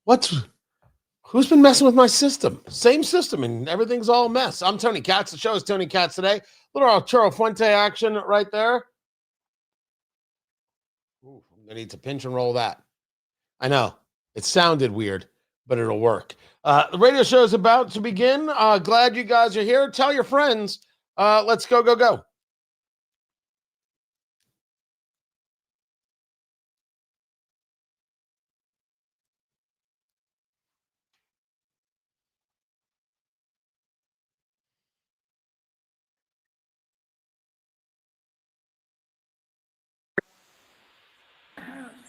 What's who's been messing with my system? Same system, and everything's all a mess. I'm Tony Katz. The show is Tony Katz today. Little Arturo Fuente action right there. Ooh, I'm gonna need to pinch and roll that. I know it sounded weird, but it'll work. The radio show is about to begin. Glad you guys are here. Tell your friends. Let's go.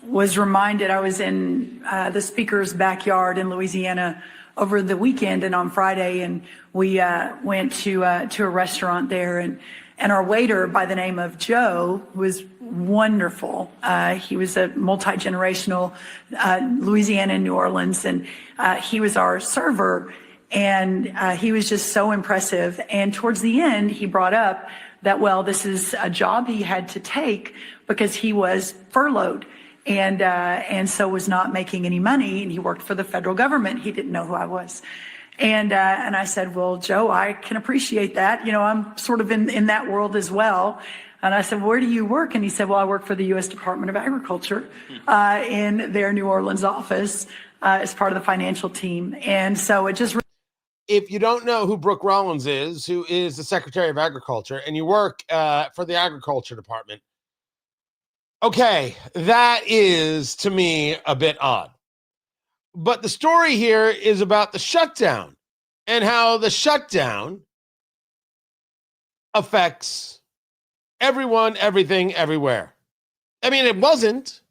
Was reminded I was in the speaker's backyard in Louisiana over the weekend and on Friday, and we went to a restaurant there, and our waiter by the name of Joe was wonderful. He was a multi-generational Louisiana and New Orleans, and he was our server, and he was just so impressive. And towards the end, he brought up that, well, this is a job he had to take because he was furloughed. And so was not making any money, and he worked for the federal government. He didn't know who I was. And I said, well, Joe, I can appreciate that. You know, I'm sort of in that world as well. And I said, where do you work? And he said, well, I work for the U.S. Department of Agriculture in their New Orleans office as part of the financial team. And so it just... If you don't know who Brooke Rollins is, who is the Secretary of Agriculture, and you work for the Agriculture Department, okay, that is, to me, a bit odd. But the story here is about the shutdown and how the shutdown affects everyone, everything, everywhere. I mean, it wasn't,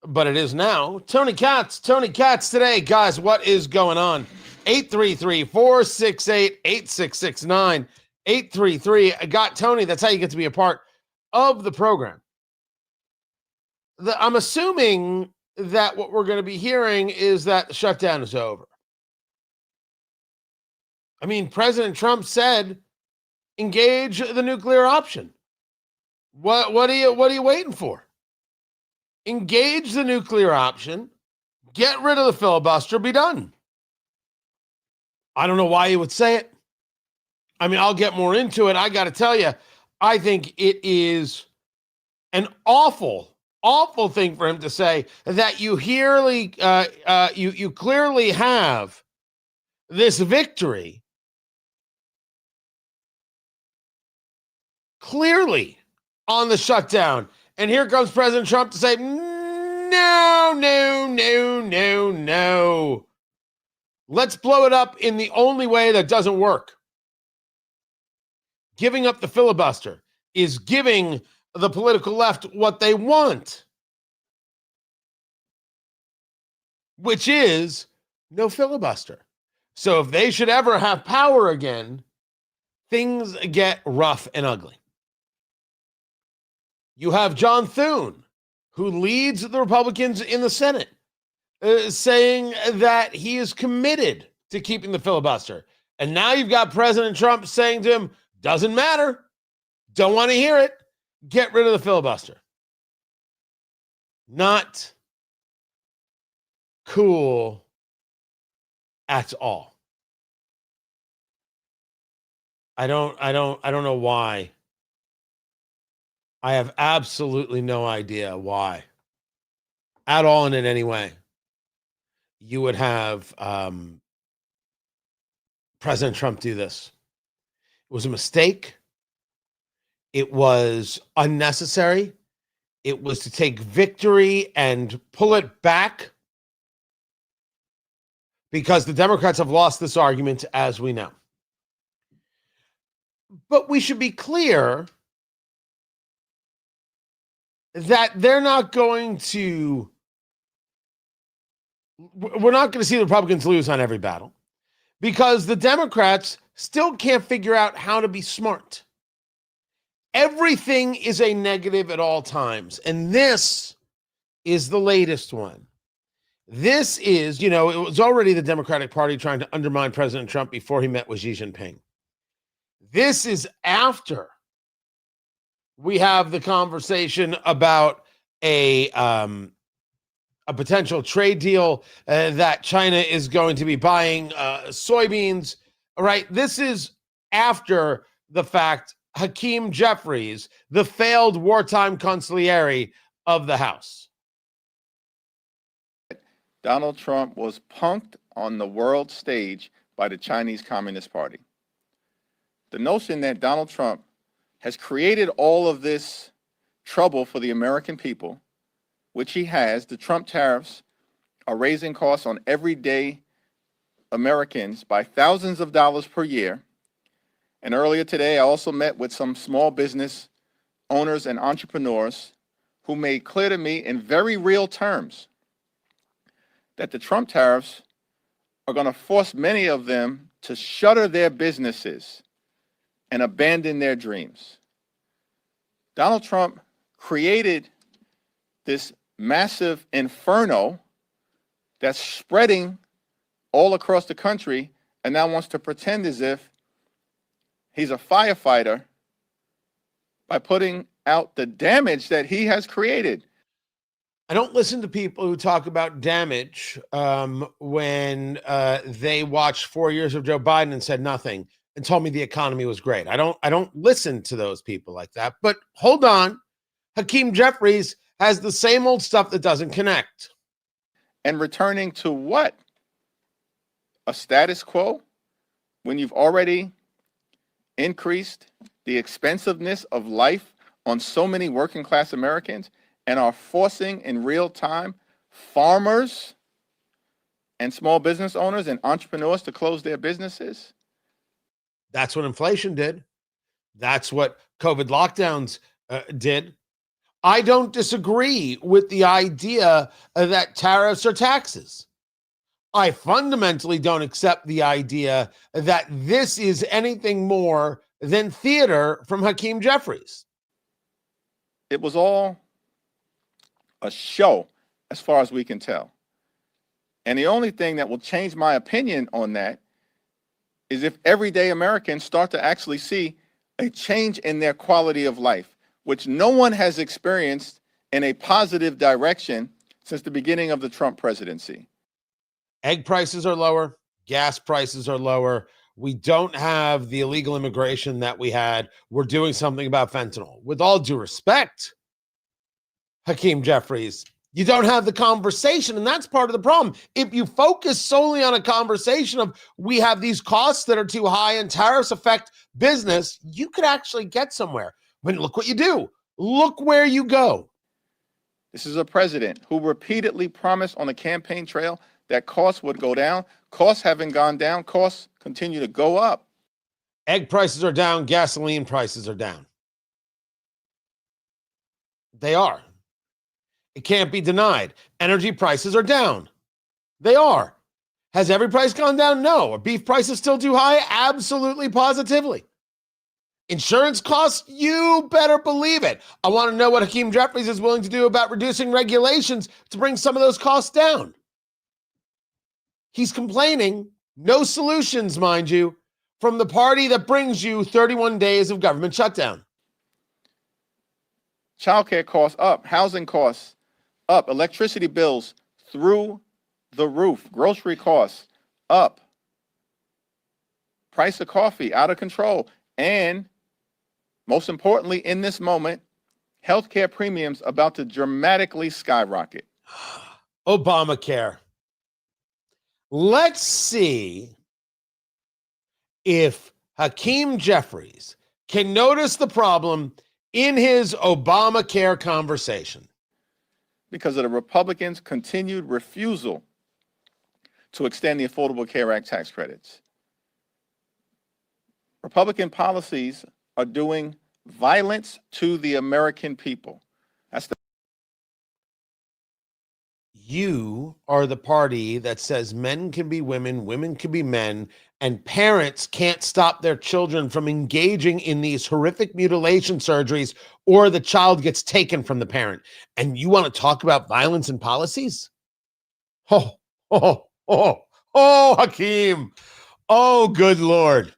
but it is now. Tony Katz today. Guys, what is going on? 833-468-8669. 833. I got Tony. That's how you get to be a part of the program. I'm assuming that what we're going to be hearing is that the shutdown is over. I mean, President Trump said, engage the nuclear option. What are you waiting for? Engage the nuclear option, get rid of the filibuster, be done. I don't know why you would say it. I mean, I'll get more into it. I got to tell you, I think it is an awful thing for him to say, that you you clearly have this victory clearly on the shutdown. And here comes President Trump to say, no. Let's blow it up in the only way that doesn't work. Giving up the filibuster is giving the political left what they want, which is no filibuster. So if they should ever have power again, things get rough and ugly. You have John Thune, who leads the Republicans in the Senate, saying that he is committed to keeping the filibuster. And now you've got President Trump saying to him, doesn't matter, don't want to hear it, get rid of the filibuster. Not cool at all. I don't know why. I have absolutely no idea why at all and in any way you would have President Trump do this. It was a mistake. It was unnecessary. It was to take victory and pull it back because the Democrats have lost this argument, as we know. But we should be clear that we're not going to see the Republicans lose on every battle because the Democrats still can't figure out how to be smart. Everything is a negative at all times. And this is the latest one. This is, it was already the Democratic Party trying to undermine President Trump before he met with Xi Jinping. This is after we have the conversation about a a potential trade deal that China is going to be buying soybeans. All right. This is after the fact Hakeem Jeffries, the failed wartime consigliere of the House. Donald Trump was punked on the world stage by the Chinese Communist Party. The notion that Donald Trump has created all of this trouble for the American people, which he has, the Trump tariffs are raising costs on everyday Americans by thousands of dollars per year. And earlier today, I also met with some small business owners and entrepreneurs who made clear to me in very real terms that the Trump tariffs are going to force many of them to shutter their businesses and abandon their dreams. Donald Trump created this massive inferno that's spreading all across the country and now wants to pretend as if he's a firefighter by putting out the damage that he has created. I don't listen to people who talk about damage when they watched 4 years of Joe Biden and said nothing and told me the economy was great. I don't listen to those people like that. But hold on, Hakeem Jeffries has the same old stuff that doesn't connect. And returning to what? A status quo when you've already increased the expensiveness of life on so many working class Americans and are forcing in real time farmers and small business owners and entrepreneurs to close their businesses. That's what inflation did. That's what COVID lockdowns did. I don't disagree with the idea that tariffs are taxes. I fundamentally don't accept the idea that this is anything more than theater from Hakeem Jeffries. It was all a show as far as we can tell. And the only thing that will change my opinion on that is if everyday Americans start to actually see a change in their quality of life, which no one has experienced in a positive direction since the beginning of the Trump presidency. Egg prices are lower. Gas prices are lower. We don't have the illegal immigration that we had. We're doing something about fentanyl. With all due respect, Hakeem Jeffries, you don't have the conversation, and that's part of the problem. If you focus solely on a conversation of we have these costs that are too high and tariffs affect business, you could actually get somewhere. But look what you do. Look where you go. This is a president who repeatedly promised on the campaign trail that costs would go down. Costs haven't gone down. Costs continue to go up. Egg prices are down. Gasoline prices are down. They are. It can't be denied. Energy prices are down. They are. Has every price gone down? No. Are beef prices still too high? Absolutely, positively. Insurance costs? You better believe it. I want to know what Hakeem Jeffries is willing to do about reducing regulations to bring some of those costs down. He's complaining, no solutions, mind you, from the party that brings you 31 days of government shutdown. Childcare costs up, housing costs up, electricity bills through the roof, grocery costs up, price of coffee out of control, and most importantly in this moment, healthcare premiums about to dramatically skyrocket. Obamacare. Let's see if Hakeem Jeffries can notice the problem in his Obamacare conversation. Because of the Republicans' continued refusal to extend the Affordable Care Act tax credits. Republican policies are doing violence to the American people. You are the party that says men can be women, women can be men, and parents can't stop their children from engaging in these horrific mutilation surgeries, or the child gets taken from the parent. And you want to talk about violence and policies? Oh, Hakeem. Oh, good Lord.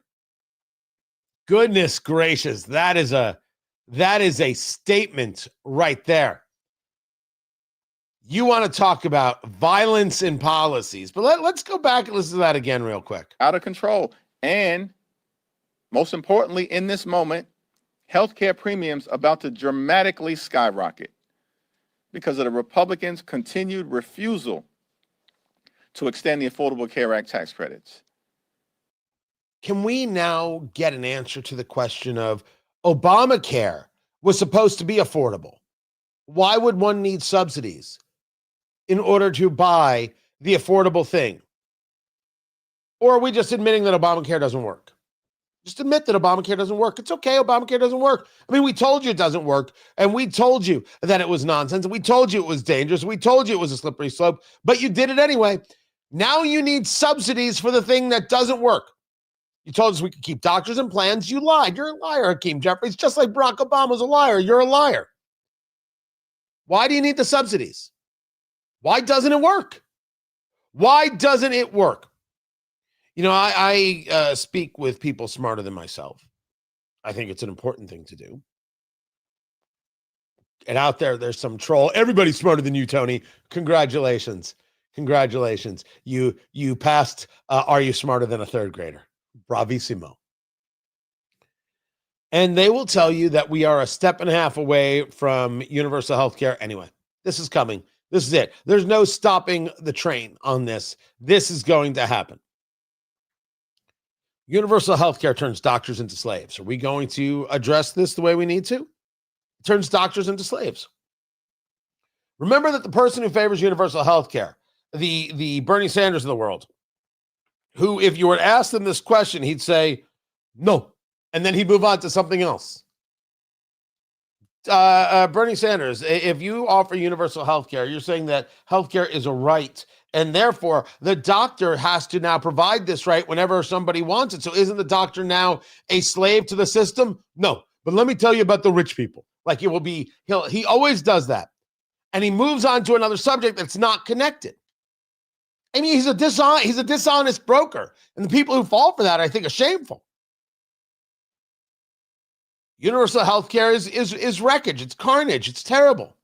Goodness gracious. That is a statement right there. You want to talk about violence in policies, but let's go back and listen to that again real quick. Out of control. And most importantly, in this moment, healthcare premiums about to dramatically skyrocket because of the Republicans' continued refusal to extend the Affordable Care Act tax credits. Can we now get an answer to the question of Obamacare was supposed to be affordable? Why would one need subsidies in order to buy the affordable thing? Or are we just admitting that Obamacare doesn't work? Just admit that Obamacare doesn't work. It's okay, Obamacare doesn't work. I mean, we told you it doesn't work, and we told you that it was nonsense, and we told you it was dangerous, we told you it was a slippery slope, but you did it anyway. Now you need subsidies for the thing that doesn't work. You told us we could keep doctors and plans. You lied. You're a liar, Hakeem Jeffries. Just like Barack Obama's a liar. You're a liar. Why do you need the subsidies? Why doesn't it work? Why doesn't it work? You know, I speak with people smarter than myself. I think it's an important thing to do. And out there's some troll. Everybody's smarter than you, Tony. Congratulations. Congratulations. You passed Are You Smarter Than a Third Grader? Bravissimo. And they will tell you that we are a step and a half away from universal health care. Anyway, this is coming. This is it. There's no stopping the train on this. This is going to happen. Universal health care turns doctors into slaves. Are we going to address this the way we need to? It turns doctors into slaves. Remember that the person who favors universal health care, the Bernie Sanders of the world, who, if you were to ask them this question, he'd say, no. And then he'd move on to something else. Bernie Sanders, if you offer universal health care, you're saying that health care is a right. And therefore, the doctor has to now provide this right whenever somebody wants it. So isn't the doctor now a slave to the system? No. But let me tell you about the rich people. Like it will be, he always does that. And he moves on to another subject that's not connected. I mean, he's a dishonest broker. And the people who fall for that, I think, are shameful. Universal health care is wreckage. It's carnage. It's terrible.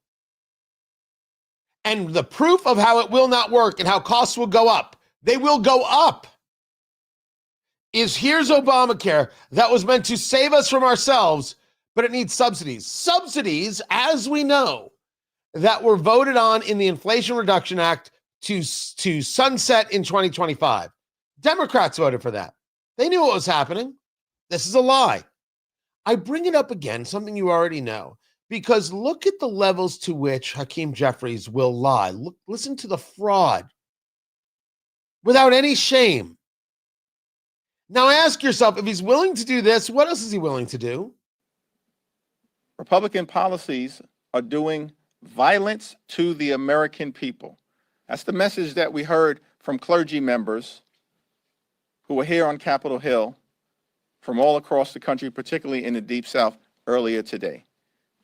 And the proof of how it will not work and how costs will go up, they will go up, is here's Obamacare that was meant to save us from ourselves, but it needs subsidies. Subsidies, as we know, that were voted on in the Inflation Reduction Act to sunset in 2025. Democrats voted for that. They knew what was happening. This is a lie. I bring it up again, something you already know. Because look at the levels to which Hakeem Jeffries will lie. Listen to the fraud without any shame. Now ask yourself, if he's willing to do this, what else is he willing to do? Republican policies are doing violence to the American people. That's the message that we heard from clergy members who were here on Capitol Hill from all across the country, particularly in the Deep South, earlier today.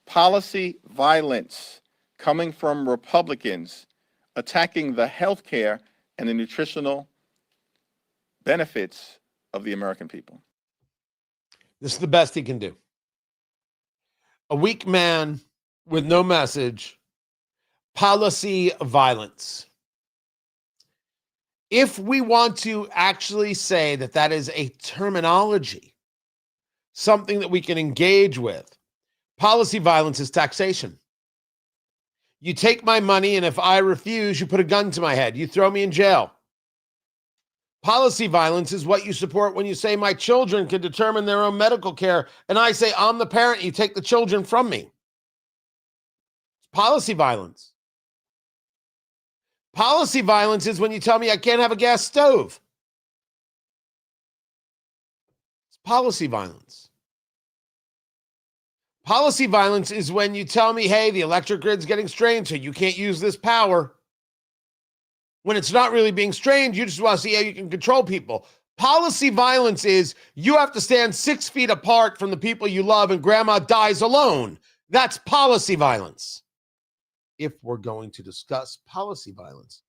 Policy violence coming from Republicans attacking the health care and the nutritional benefits of the American people. This is the best he can do. A weak man with no message, policy violence. If we want to actually say that that is a terminology, something that we can engage with, policy violence is taxation. You take my money, and if I refuse, you put a gun to my head. You throw me in jail. Policy violence is what you support when you say my children can determine their own medical care, and I say I'm the parent, you take the children from me. It's policy violence. Policy violence is when you tell me I can't have a gas stove. It's policy violence. Policy violence is when you tell me, hey, the electric grid's getting strained, so you can't use this power. When it's not really being strained, you just want to see how you can control people. Policy violence is you have to stand 6 feet apart from the people you love and grandma dies alone. That's policy violence. If we're going to discuss policy violence.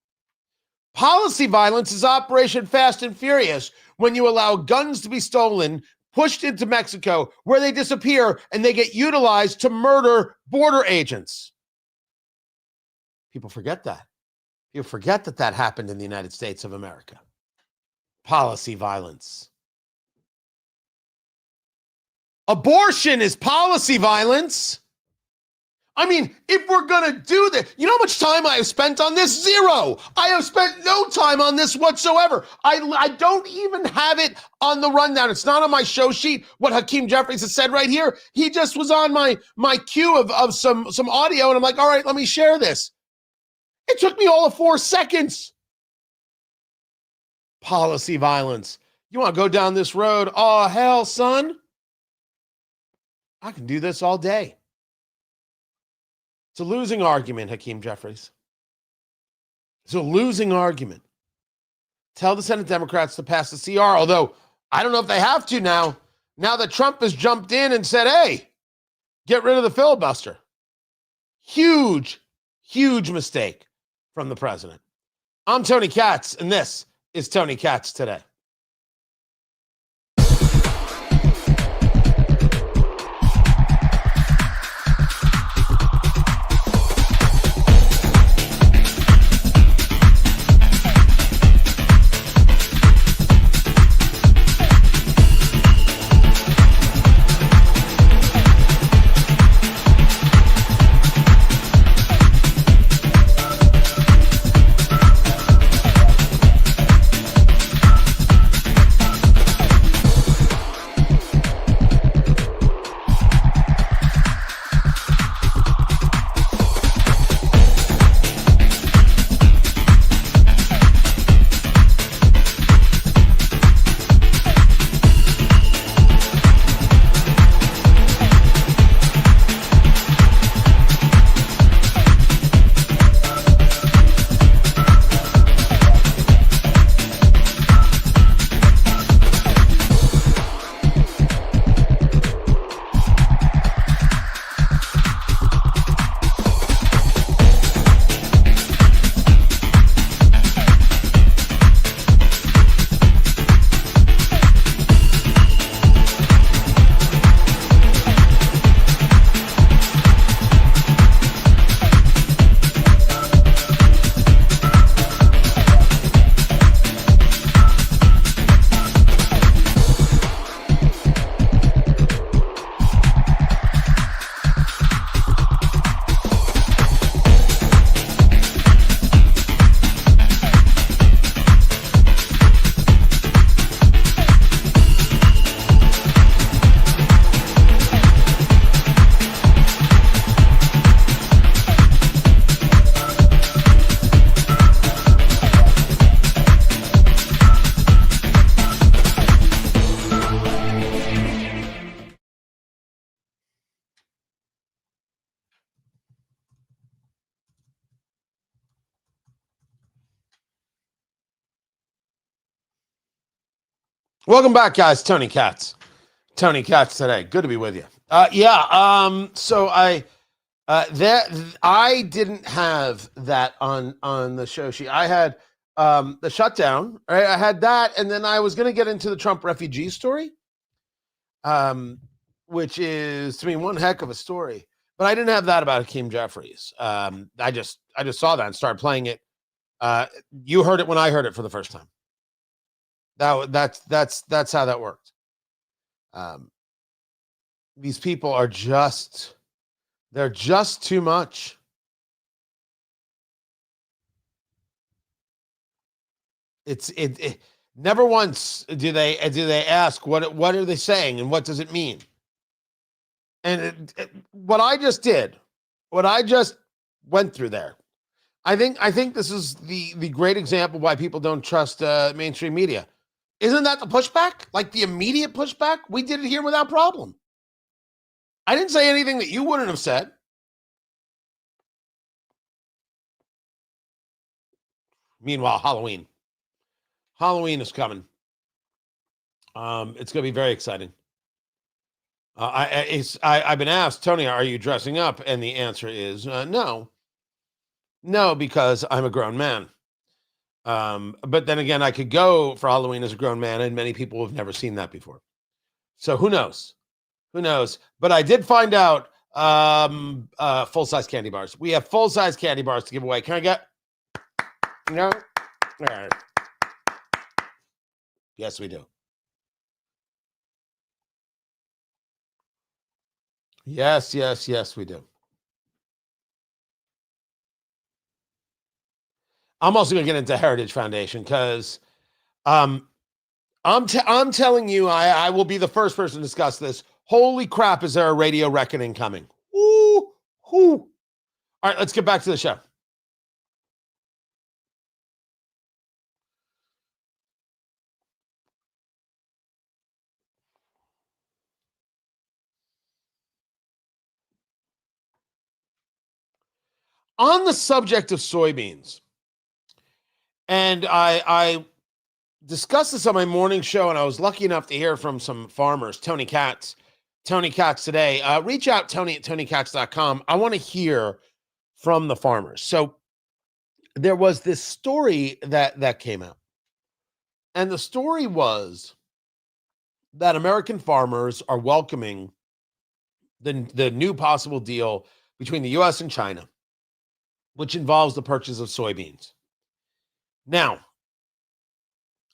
Policy violence is Operation Fast and Furious, when you allow guns to be stolen, pushed into Mexico, where they disappear and they get utilized to murder border agents. People forget that. People forget that that happened in the United States of America. Policy violence. Abortion is policy violence. I mean, if we're going to do this, you know how much time I have spent on this? Zero. I have spent no time on this whatsoever. I don't even have it on the rundown. It's not on my show sheet, what Hakeem Jeffries has said right here. He just was on my queue of some audio, and I'm like, all right, let me share this. It took me all of 4 seconds. Policy violence. You want to go down this road? Oh, hell, son. I can do this all day. It's a losing argument, Hakeem Jeffries. It's a losing argument. Tell the Senate Democrats to pass the CR, although I don't know if they have to now that Trump has jumped in and said, hey, get rid of the filibuster. Huge, huge mistake from the president. I'm Tony Katz, and this is Tony Katz Today. Welcome back, guys. Tony Katz. Tony Katz Today. Good to be with you. So I didn't have that on the show sheet. I had the shutdown, right? I had that, and then I was going to get into the Trump refugee story, which is, to me, one heck of a story. But I didn't have that about Hakeem Jeffries. I just saw that and started playing it. You heard it when I heard it for the first time. That's how that worked. These people are they're just too much. It never once do they ask what are they saying and what does it mean? And what I just went through there, I think this is the great example why people don't trust mainstream media. Isn't that the pushback? Like the immediate pushback? We did it here without problem. I didn't say anything that you wouldn't have said. Meanwhile, Halloween is coming. It's going to be very exciting. I've been asked, Tony, are you dressing up? And the answer is no. No, because I'm a grown man. But then again, I could go for Halloween as a grown man, and many people have never seen that before. So who knows? Who knows? But I did find out Full-size candy bars. We have full-size candy bars to give away. Can I get? No? All right. Yes, we do. Yes, we do. I'm also going to get into Heritage Foundation because I'm telling you, I will be the first person to discuss this. Holy crap, is there a radio reckoning coming? Ooh, ooh. All right, let's get back to the show. On the subject of soybeans, and I discussed this on my morning show, and I was lucky enough to hear from some farmers, Tony Katz today. Reach out, Tony at TonyKatz.com. I want to hear from the farmers. So there was this story that came out, and the story was that American farmers are welcoming the new possible deal between the U.S. and China, which involves the purchase of soybeans. Now,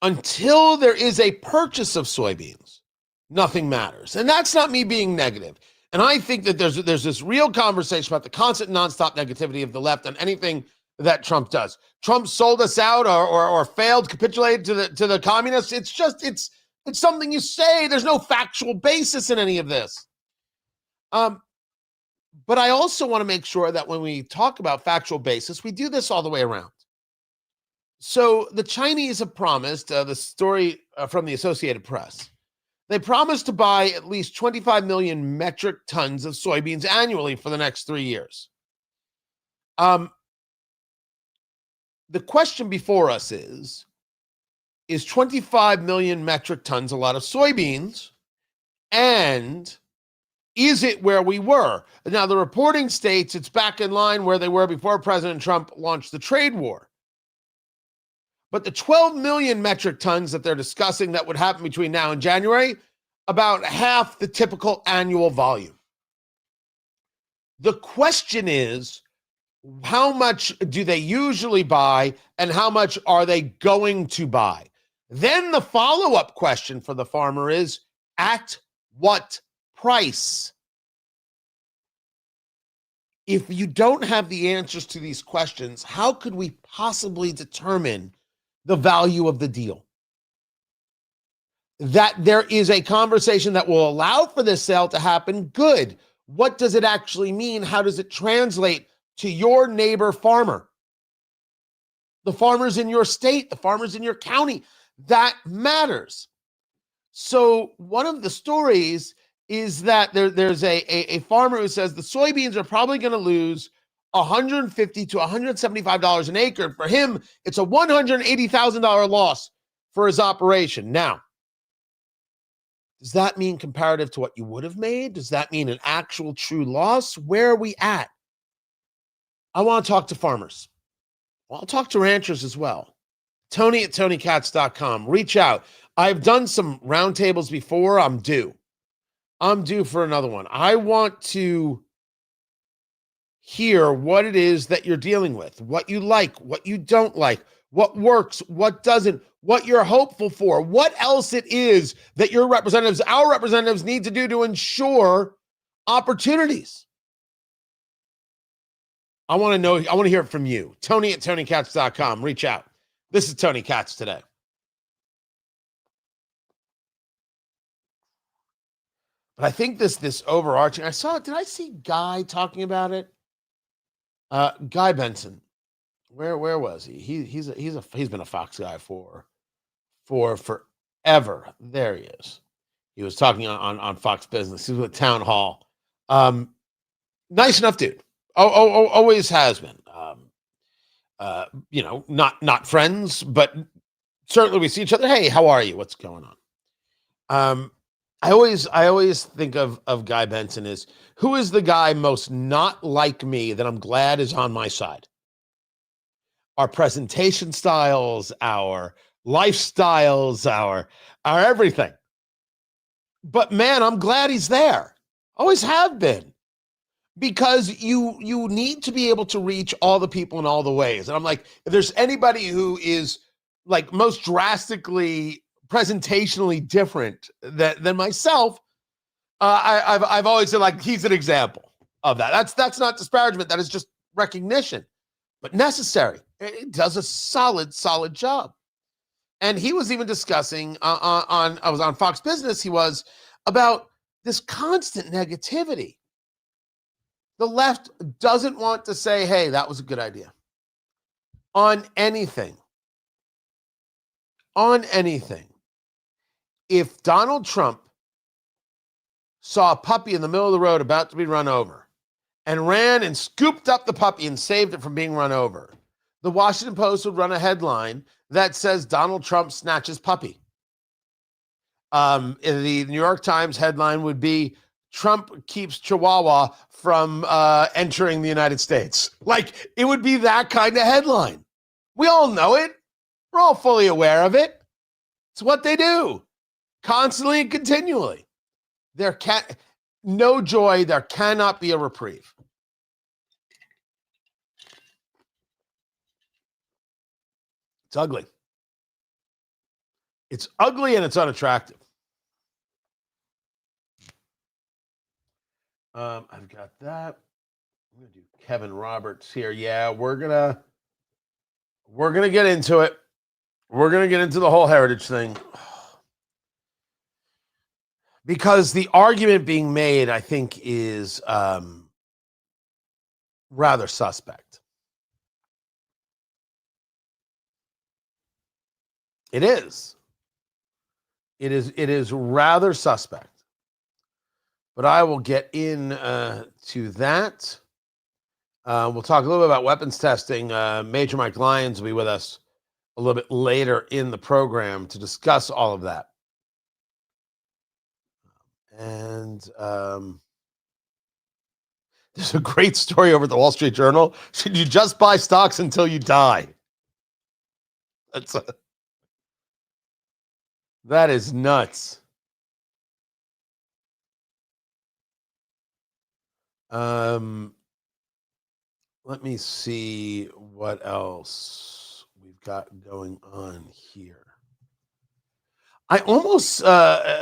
until there is a purchase of soybeans, nothing matters. And that's not me being negative. And I think that there's this real conversation about the constant nonstop negativity of the left on anything that Trump does. Trump sold us out or failed, capitulated to the communists. It's something you say. There's no factual basis in any of this. But I also want to make sure that when we talk about factual basis, we do this all the way around. So the Chinese have promised, the story from the Associated Press, they promised to buy at least 25 million metric tons of soybeans annually for the next 3 years. The question before us is 25 million metric tons a lot of soybeans? And is it where we were? Now, the reporting states it's back in line where they were before President Trump launched the trade war. But the 12 million metric tons that they're discussing that would happen between now and January, about half the typical annual volume. The question is, how much do they usually buy and how much are they going to buy? Then the follow-up question for the farmer is, at what price? If you don't have the answers to these questions, how could we possibly determine the value of the deal? That there is a conversation that will allow for this sale to happen, good. What does it actually mean? How does it translate to your neighbor farmer? The farmers in your state, the farmers in your county, that matters. So one of the stories is that there's a farmer who says the soybeans are probably going to lose $150 to $175 an acre. For him, it's a $180,000 loss for his operation. Now, does that mean comparative to what you would have made? Does that mean an actual true loss? Where are we at? I want to talk to farmers. Well, I'll talk to ranchers as well. Tony at TonyKatz.com. Reach out. I've done some roundtables before. I'm due for another one. I want to hear what it is that you're dealing with, what you like, what you don't like, what works, what doesn't, what you're hopeful for, what else it is that your representatives, our representatives need to do to ensure opportunities. I want to know, I want to hear it from you. Tony at TonyKatz.com. Reach out. This is Tony Katz today. But I think this overarching, did I see Guy talking about it? Guy Benson. Where was he? He's been a Fox guy for forever. There he is. He was talking on Fox Business. He was at Town Hall. Nice enough dude. Always has been. Not friends, but certainly we see each other. Hey, how are you? What's going on? I always think of Guy Benson as who is the guy most not like me that I'm glad is on my side. Our presentation styles, our lifestyles, our everything. But man, I'm glad he's there. Always have been. because you need to be able to reach all the people in all the ways. And I'm like, if there's anybody who is like most drastically presentationally different than myself, I've always said, like, he's an example of that. That's not disparagement. That is just recognition, but necessary. It does a solid job. And he was even discussing I was on Fox Business. He was about this constant negativity. The left doesn't want to say, hey, that was a good idea on anything. On anything. If Donald Trump saw a puppy in the middle of the road about to be run over and ran and scooped up the puppy and saved it from being run over, the Washington Post would run a headline that says Donald Trump snatches puppy. The New York Times headline would be Trump keeps Chihuahua from entering the United States. Like, it would be that kind of headline. We all know it. We're all fully aware of it. It's what they do constantly and continually. No joy. There cannot be a reprieve. It's ugly. It's ugly and it's unattractive. I've got that. I'm gonna do Kevin Roberts here. Yeah, we're gonna get into it. We're gonna get into the whole heritage thing. Because the argument being made, I think, is rather suspect. It is. It is rather suspect. But I will get in to that. We'll talk a little bit about weapons testing. Major Mike Lyons will be with us a little bit later in the program to discuss all of that. And there's a great story over at the Wall Street Journal. Should you just buy stocks until you die? That is nuts. Let me see what else we've got going on here. I almost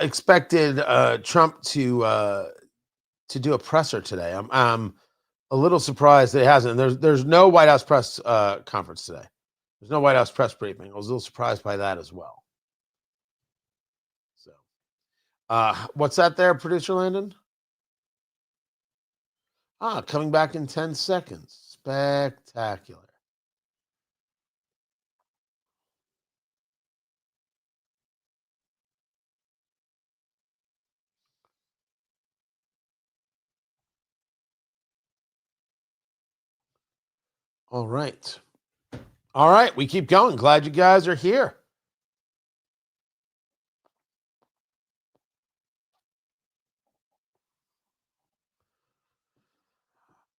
expected Trump to do a presser today. I'm a little surprised that he hasn't. There's no White House press conference today. There's no White House press briefing. I was a little surprised by that as well. So, what's that there, producer Landon? Coming back in 10 seconds. Spectacular. All right. All right, we keep going. Glad you guys are here.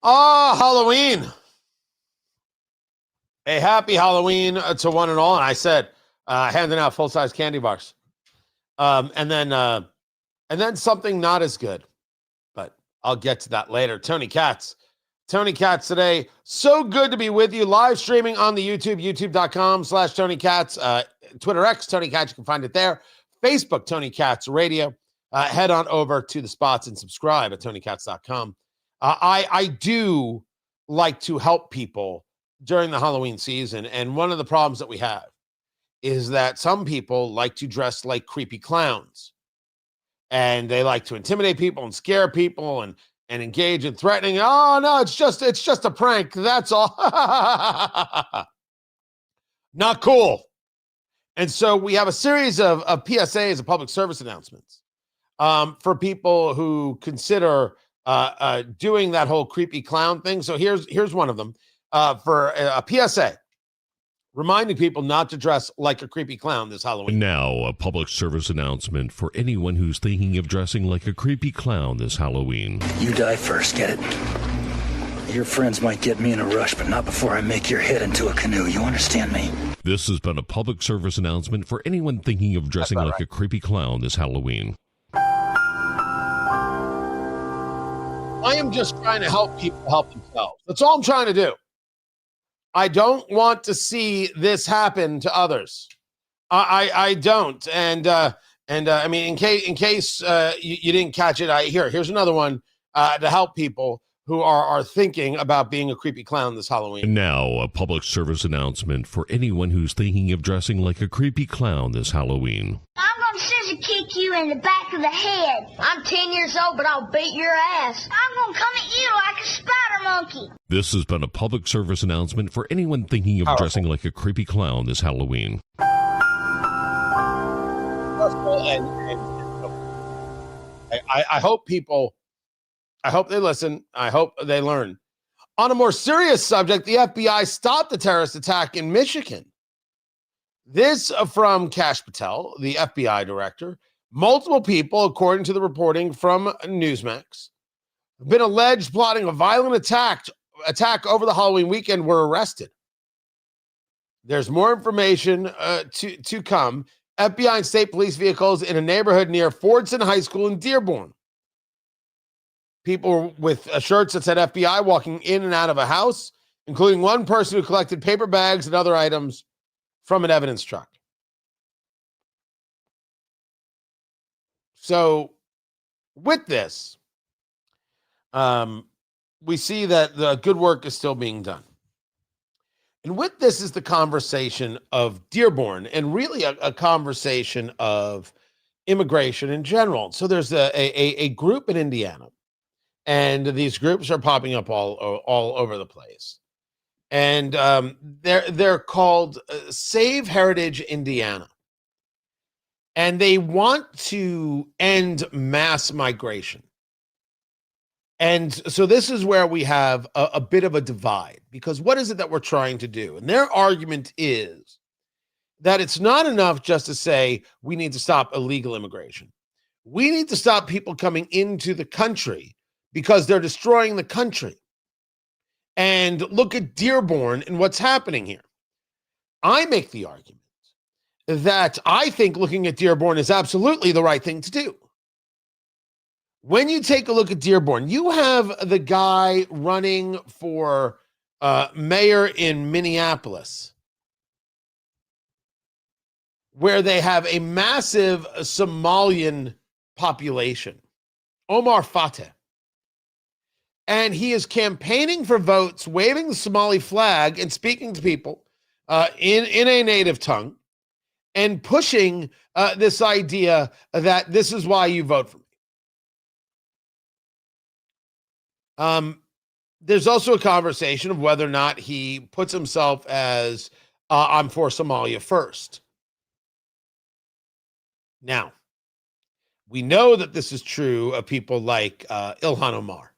Halloween. A happy Halloween to one and all. And I said, handing out full-size candy bars. And then something not as good. But I'll get to that later. Tony Katz today. So good to be with you. Live streaming on the YouTube, youtube.com/Tony Katz. Twitter X, Tony Katz. You can find it there. Facebook, Tony Katz Radio. Head on over to the spots and subscribe at TonyKatz.com. I do like to help people during the Halloween season. And one of the problems that we have is that some people like to dress like creepy clowns. And they like to intimidate people and scare people and engage in threatening. Oh, no, it's just a prank. That's all. Not cool. And so we have a series of PSAs, of public service announcements, for people who consider doing that whole creepy clown thing. So here's one of them for a PSA, reminding people not to dress like a creepy clown this Halloween. Now, a public service announcement for anyone who's thinking of dressing like a creepy clown this Halloween. You die first, get it? Your friends might get me in a rush, but not before I make your head into a canoe. You understand me? This has been a public service announcement for anyone thinking of dressing like a creepy clown this Halloween. I am just trying to help people help themselves. That's all I'm trying to do. I don't want to see this happen to others. I don't. And I mean, in case you didn't catch it, here's another one to help people who are thinking about being a creepy clown this Halloween. And now, a public service announcement for anyone who's thinking of dressing like a creepy clown this Halloween. I'm gonna scissor kick you in the back of the head. I'm 10 years old, but I'll beat your ass. I'm gonna come at you like a spider monkey. This has been a public service announcement for anyone thinking of dressing like a creepy clown this Halloween. I hope people, I hope they listen. I hope they learn. On a more serious subject, the FBI stopped the terrorist attack in Michigan. This from Kash Patel, the FBI director. Multiple people, according to the reporting from Newsmax, have been alleged plotting a violent attack over the Halloween weekend were arrested. There's more information to come. FBI and state police vehicles in a neighborhood near Fordson High School in Dearborn. People with shirts that said FBI walking in and out of a house, including one person who collected paper bags and other items from an evidence truck. So with this, we see that the good work is still being done. And with this is the conversation of Dearborn and really a conversation of immigration in general. So there's a group in Indiana, and these groups are popping up all over the place. And they're called Save Heritage Indiana. And they want to end mass migration. And so this is where we have a bit of a divide, because what is it that we're trying to do? And their argument is that it's not enough just to say we need to stop illegal immigration. We need to stop people coming into the country because they're destroying the country. And look at Dearborn and what's happening here. I make the argument that I think looking at Dearborn is absolutely the right thing to do. When you take a look at Dearborn, you have the guy running for mayor in Minneapolis, where they have a massive Somalian population, Omar Fateh. And he is campaigning for votes, waving the Somali flag and speaking to people in a native tongue and pushing this idea that this is why you vote for me. There's also a conversation of whether or not he puts himself as I'm for Somalia first. Now, we know that this is true of people like Ilhan Omar.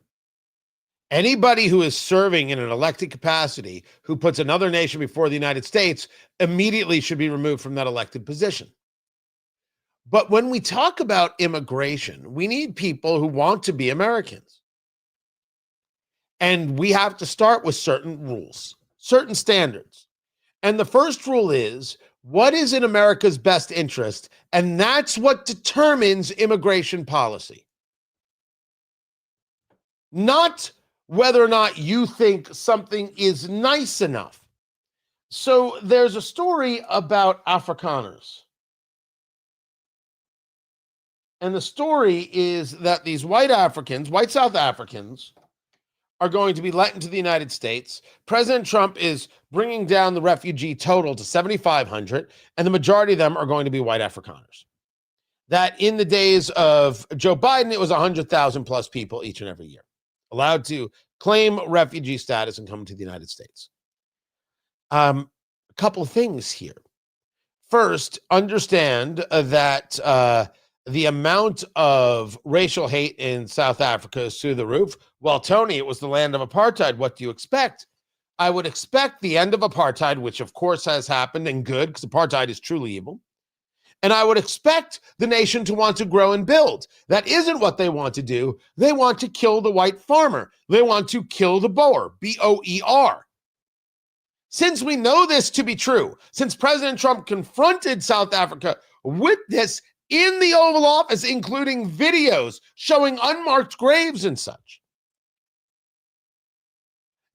Anybody who is serving in an elected capacity who puts another nation before the United States immediately should be removed from that elected position. But when we talk about immigration, we need people who want to be Americans. And we have to start with certain rules, certain standards. And the first rule is, what is in America's best interest? And that's what determines immigration policy. Not whether or not you think something is nice enough. So there's a story about Afrikaners. And the story is that these white Africans, white South Africans, are going to be let into the United States. President Trump is bringing down the refugee total to 7,500, and the majority of them are going to be white Afrikaners. That in the days of Joe Biden, it was 100,000 plus people each and every year allowed to claim refugee status and come to the United States. A couple of things here. First, understand that the amount of racial hate in South Africa is through the roof. Well, Tony, it was the land of apartheid. What do you expect? I would expect the end of apartheid, which of course has happened, and good, because apartheid is truly evil. And I would expect the nation to want to grow and build. That isn't what they want to do. They want to kill the white farmer. They want to kill the Boer, B-O-E-R. Since we know this to be true, since President Trump confronted South Africa with this in the Oval Office, including videos showing unmarked graves and such,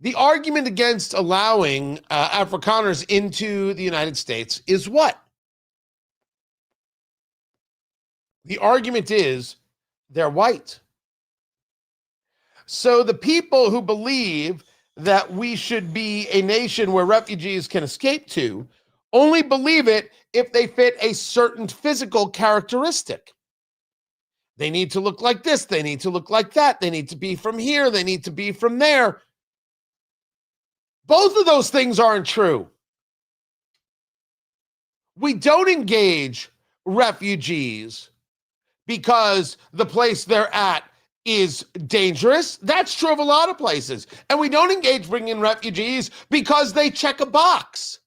The argument against allowing Afrikaners into the United States is what? The argument is they're white. So the people who believe that we should be a nation where refugees can escape to only believe it if they fit a certain physical characteristic. They need to look like this. They need to look like that. They need to be from here. They need to be from there. Both of those things aren't true. We don't engage refugees because the place they're at is dangerous. That's true of a lot of places. And we don't engage bringing in refugees because they check a box.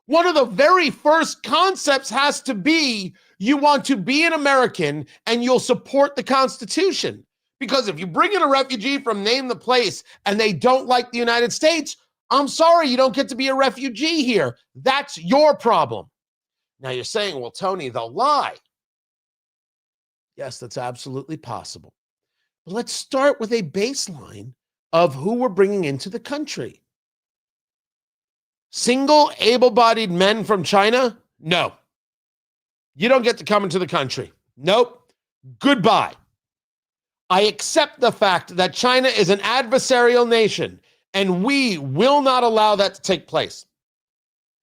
One of the very first concepts has to be you want to be an American and you'll support the Constitution. Because if you bring in a refugee from name the place and they don't like the United States, I'm sorry, you don't get to be a refugee here. That's your problem. Now you're saying, well, Tony, they'll lie. Yes, that's absolutely possible. But let's start with a baseline of who we're bringing into the country. Single, able-bodied men from China? No. You don't get to come into the country. Nope. Goodbye. I accept the fact that China is an adversarial nation, and we will not allow that to take place.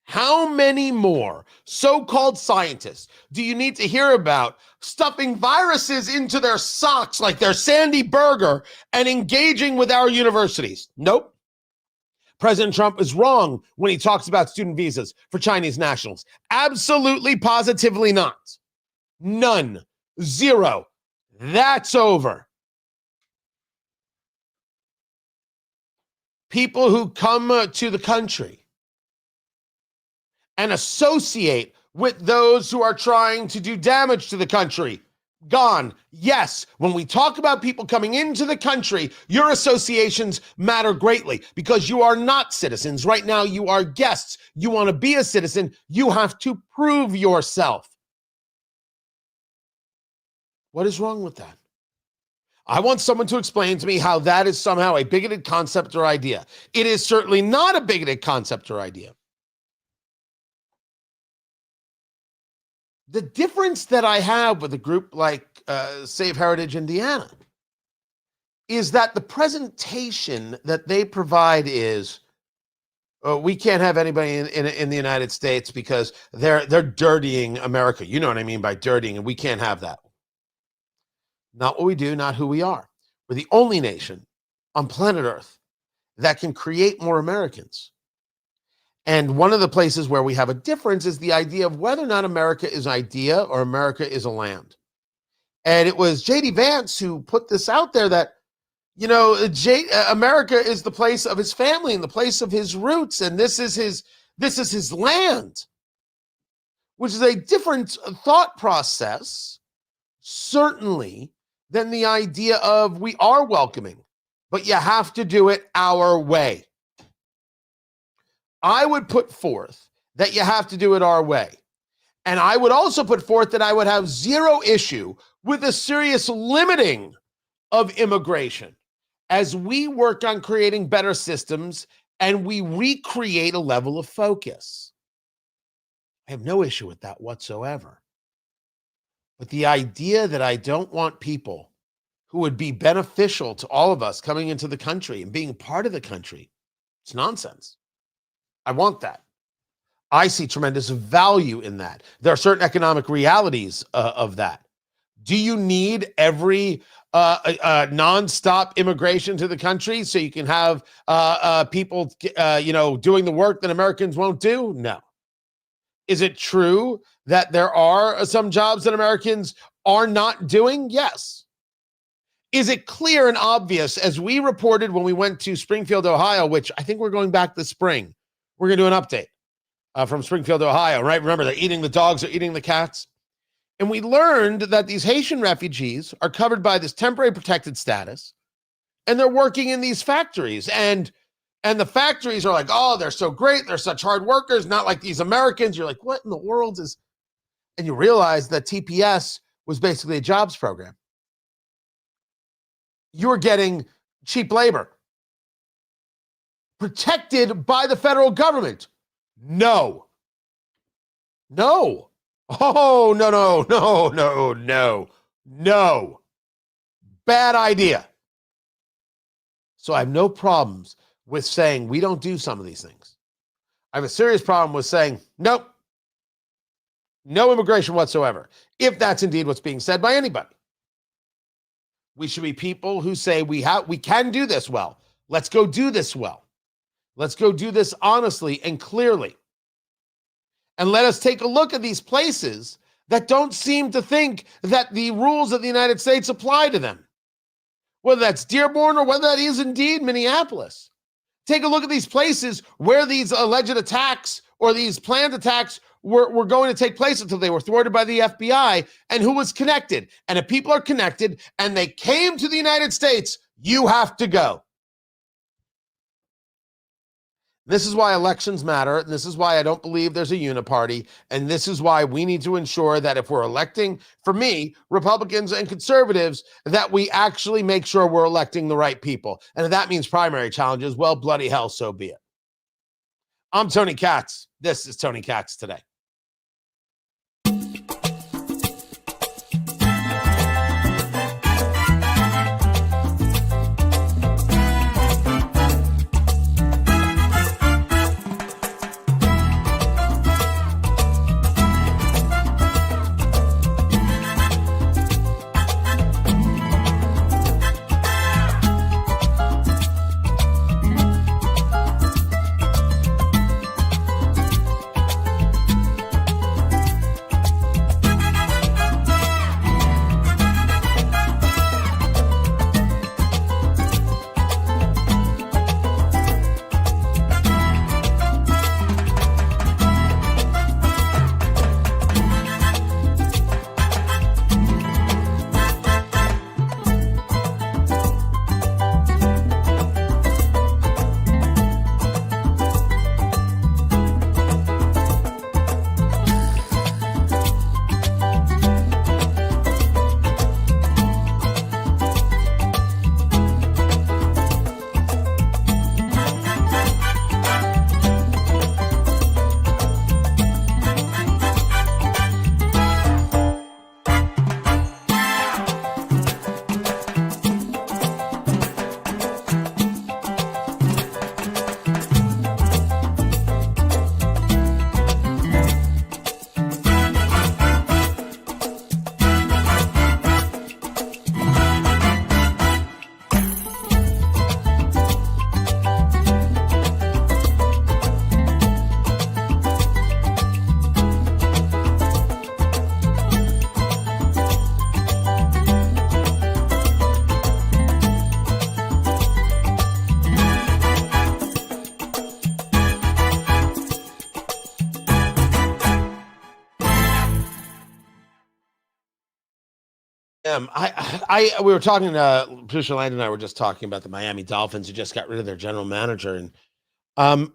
How many more so-called scientists do you need to hear about stuffing viruses into their socks like they're Sandy Burger and engaging with our universities? Nope. President Trump is wrong when he talks about student visas for Chinese nationals. Absolutely, positively not. None. Zero. That's over. People who come to the country and associate with those who are trying to do damage to the country, gone. Yes, when we talk about people coming into the country, your associations matter greatly because you are not citizens. Right now, you are guests. You want to be a citizen, you have to prove yourself. What is wrong with that? I want someone to explain to me how that is somehow a bigoted concept or idea. It is certainly not a bigoted concept or idea. The difference that I have with a group like Save Heritage Indiana is that the presentation that they provide is, we can't have anybody in the United States because they're dirtying America. You know what I mean by dirtying, and we can't have that. Not what we do, not who we are. We're the only nation on planet Earth that can create more Americans. And one of the places where we have a difference is the idea of whether or not America is an idea or America is a land. And it was J.D. Vance who put this out there that, you know, America is the place of his family and the place of his roots, and this is his land, which is a different thought process, certainly, than the idea of we are welcoming, but you have to do it our way. I would put forth that you have to do it our way. And I would also put forth that I would have zero issue with a serious limiting of immigration as we work on creating better systems and we recreate a level of focus. I have no issue with that whatsoever. But the idea that I don't want people who would be beneficial to all of us coming into the country and being part of the country, it's nonsense. I want that. I see tremendous value in that. There are certain economic realities of that. Do you need every nonstop immigration to the country so you can have people, doing the work that Americans won't do? No. Is it true that there are some jobs that Americans are not doing? Yes. Is it clear and obvious, as we reported when we went to Springfield, Ohio, which I think we're going back this spring? We're going to do an update from Springfield, Ohio, right? Remember, they're eating the dogs, they're eating the cats. And we learned that these Haitian refugees are covered by this temporary protected status, and they're working in these factories. And the factories are like, oh, they're so great. They're such hard workers, not like these Americans. You're like, what in the world is... And you realize that TPS was basically a jobs program. You're getting cheap labor. protected by the federal government? No. No. Oh, no, no, no, no, no, no. Bad idea. So I have no problems with saying we don't do some of these things. I have a serious problem with saying, nope, no immigration whatsoever, if that's indeed what's being said by anybody. We should be people who say we can do this well. Let's go do this well. Let's go do this honestly and clearly. And let us take a look at these places that don't seem to think that the rules of the United States apply to them. Whether that's Dearborn or whether that is indeed Minneapolis. Take a look at these places where these alleged attacks or these planned attacks were going to take place until they were thwarted by the FBI, and who was connected. And if people are connected and they came to the United States, you have to go. This is why elections matter, and this is why I don't believe there's a uniparty, and this is why we need to ensure that if we're electing, for me, Republicans and conservatives, that we actually make sure we're electing the right people. And if that means primary challenges, well, bloody hell, so be it. I'm Tony Katz. This is Tony Katz Today. We were talking, producer Land and I were just talking about the Miami Dolphins who just got rid of their general manager. And I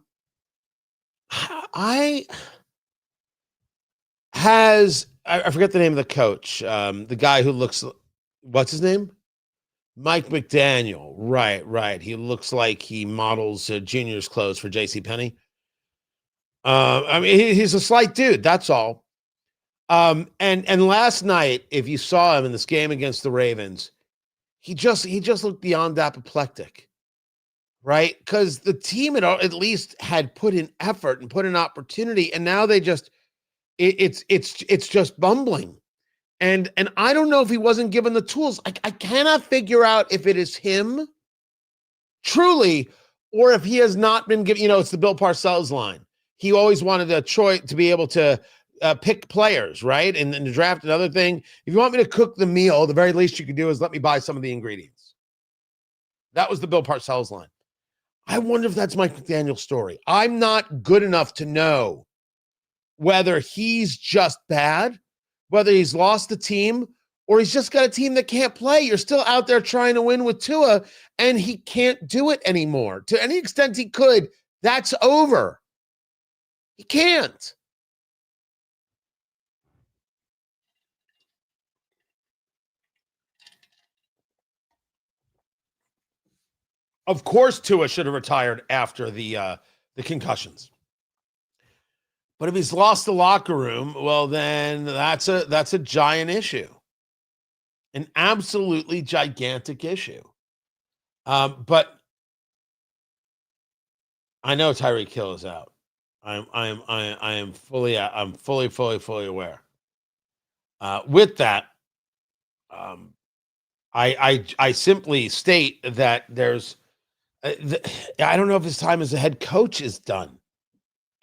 forget the name of the coach, the guy who looks, what's his name? Mike McDaniel. Right. He looks like he models Junior's clothes for JCPenney. I mean, he's a slight dude. That's all. And last night, if you saw him in this game against the Ravens, he just looked beyond apoplectic, right? Because the team at least had put in effort and put in opportunity, and now they just it's just bumbling. And I don't know if he wasn't given the tools. I cannot figure out if it is him truly, or if he has not been given. It's the Bill Parcells line. He always wanted a choice to be able to pick players, right? And the draft, another thing. If you want me to cook the meal, the very least you can do is let me buy some of the ingredients. That was the Bill Parcells line. I wonder if that's Mike McDaniel's story. I'm not good enough to know whether he's just bad, whether he's lost the team, or he's just got a team that can't play. You're still out there trying to win with Tua, and he can't do it anymore. To any extent he could, that's over. He can't. Of course, Tua should have retired after the concussions. But if he's lost the locker room, well, then that's a giant issue, an absolutely gigantic issue. But I know Tyreek Hill is out. I'm fully aware. With that, I simply state that there's. I don't know if his time as a head coach is done.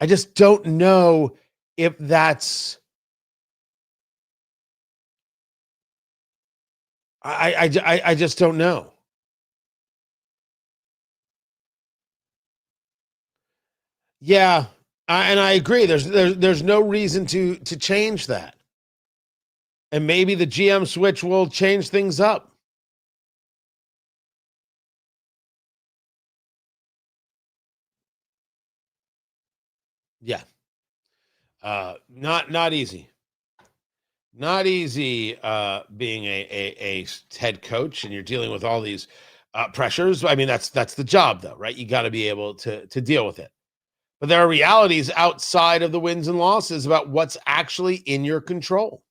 I just don't know if that's. I just don't know. Yeah, and I agree. There's no reason to change that, and maybe the GM switch will change things up. Yeah, not easy. Not easy being a head coach, and you're dealing with all these pressures. I mean, that's the job, though, right? You got to be able to deal with it. But there are realities outside of the wins and losses about what's actually in your control.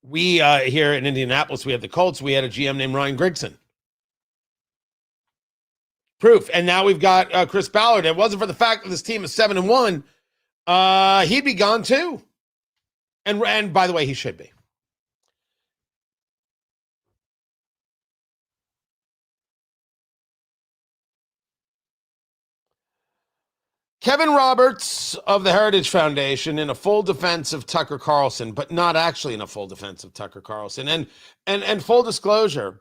We here in Indianapolis, we had the Colts. We had a GM named Ryan Grigson. Proof. And now we've got Chris Ballard. It wasn't for the fact that this team is 7-1, he'd be gone too. And by the way, he should be. Kevin Roberts of the Heritage Foundation in a full defense of Tucker Carlson, but not actually in a full defense of Tucker Carlson. And full disclosure,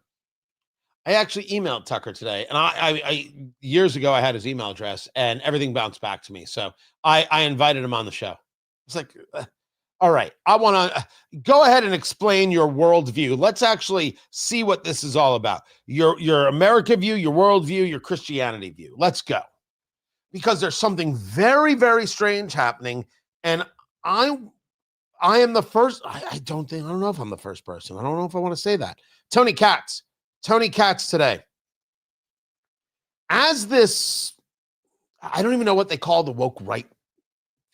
I actually emailed Tucker today, and I years ago I had his email address, and everything bounced back to me. So I invited him on the show. It's like, all right, I want to go ahead and explain your worldview. Let's actually see what this is all about. Your America view, your worldview, your Christianity view. Let's go. Because there's something very, very strange happening, and I am the first. I don't know if I'm the first person. I don't know if I want to say that. Tony Katz today. As this, I don't even know what they call the woke right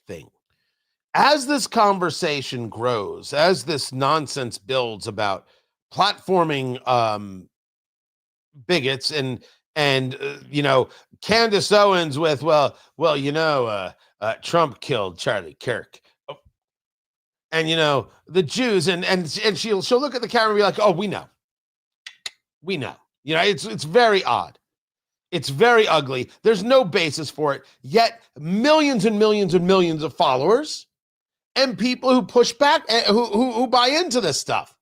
thing. As this conversation grows, as this nonsense builds about platforming bigots and Candace Owens with, Trump killed Charlie Kirk. And, the Jews, and she'll look at the camera and be like, oh, we know. It's very odd. It's very ugly. There's no basis for it. Yet millions and millions and millions of followers and people who push back, who buy into this stuff.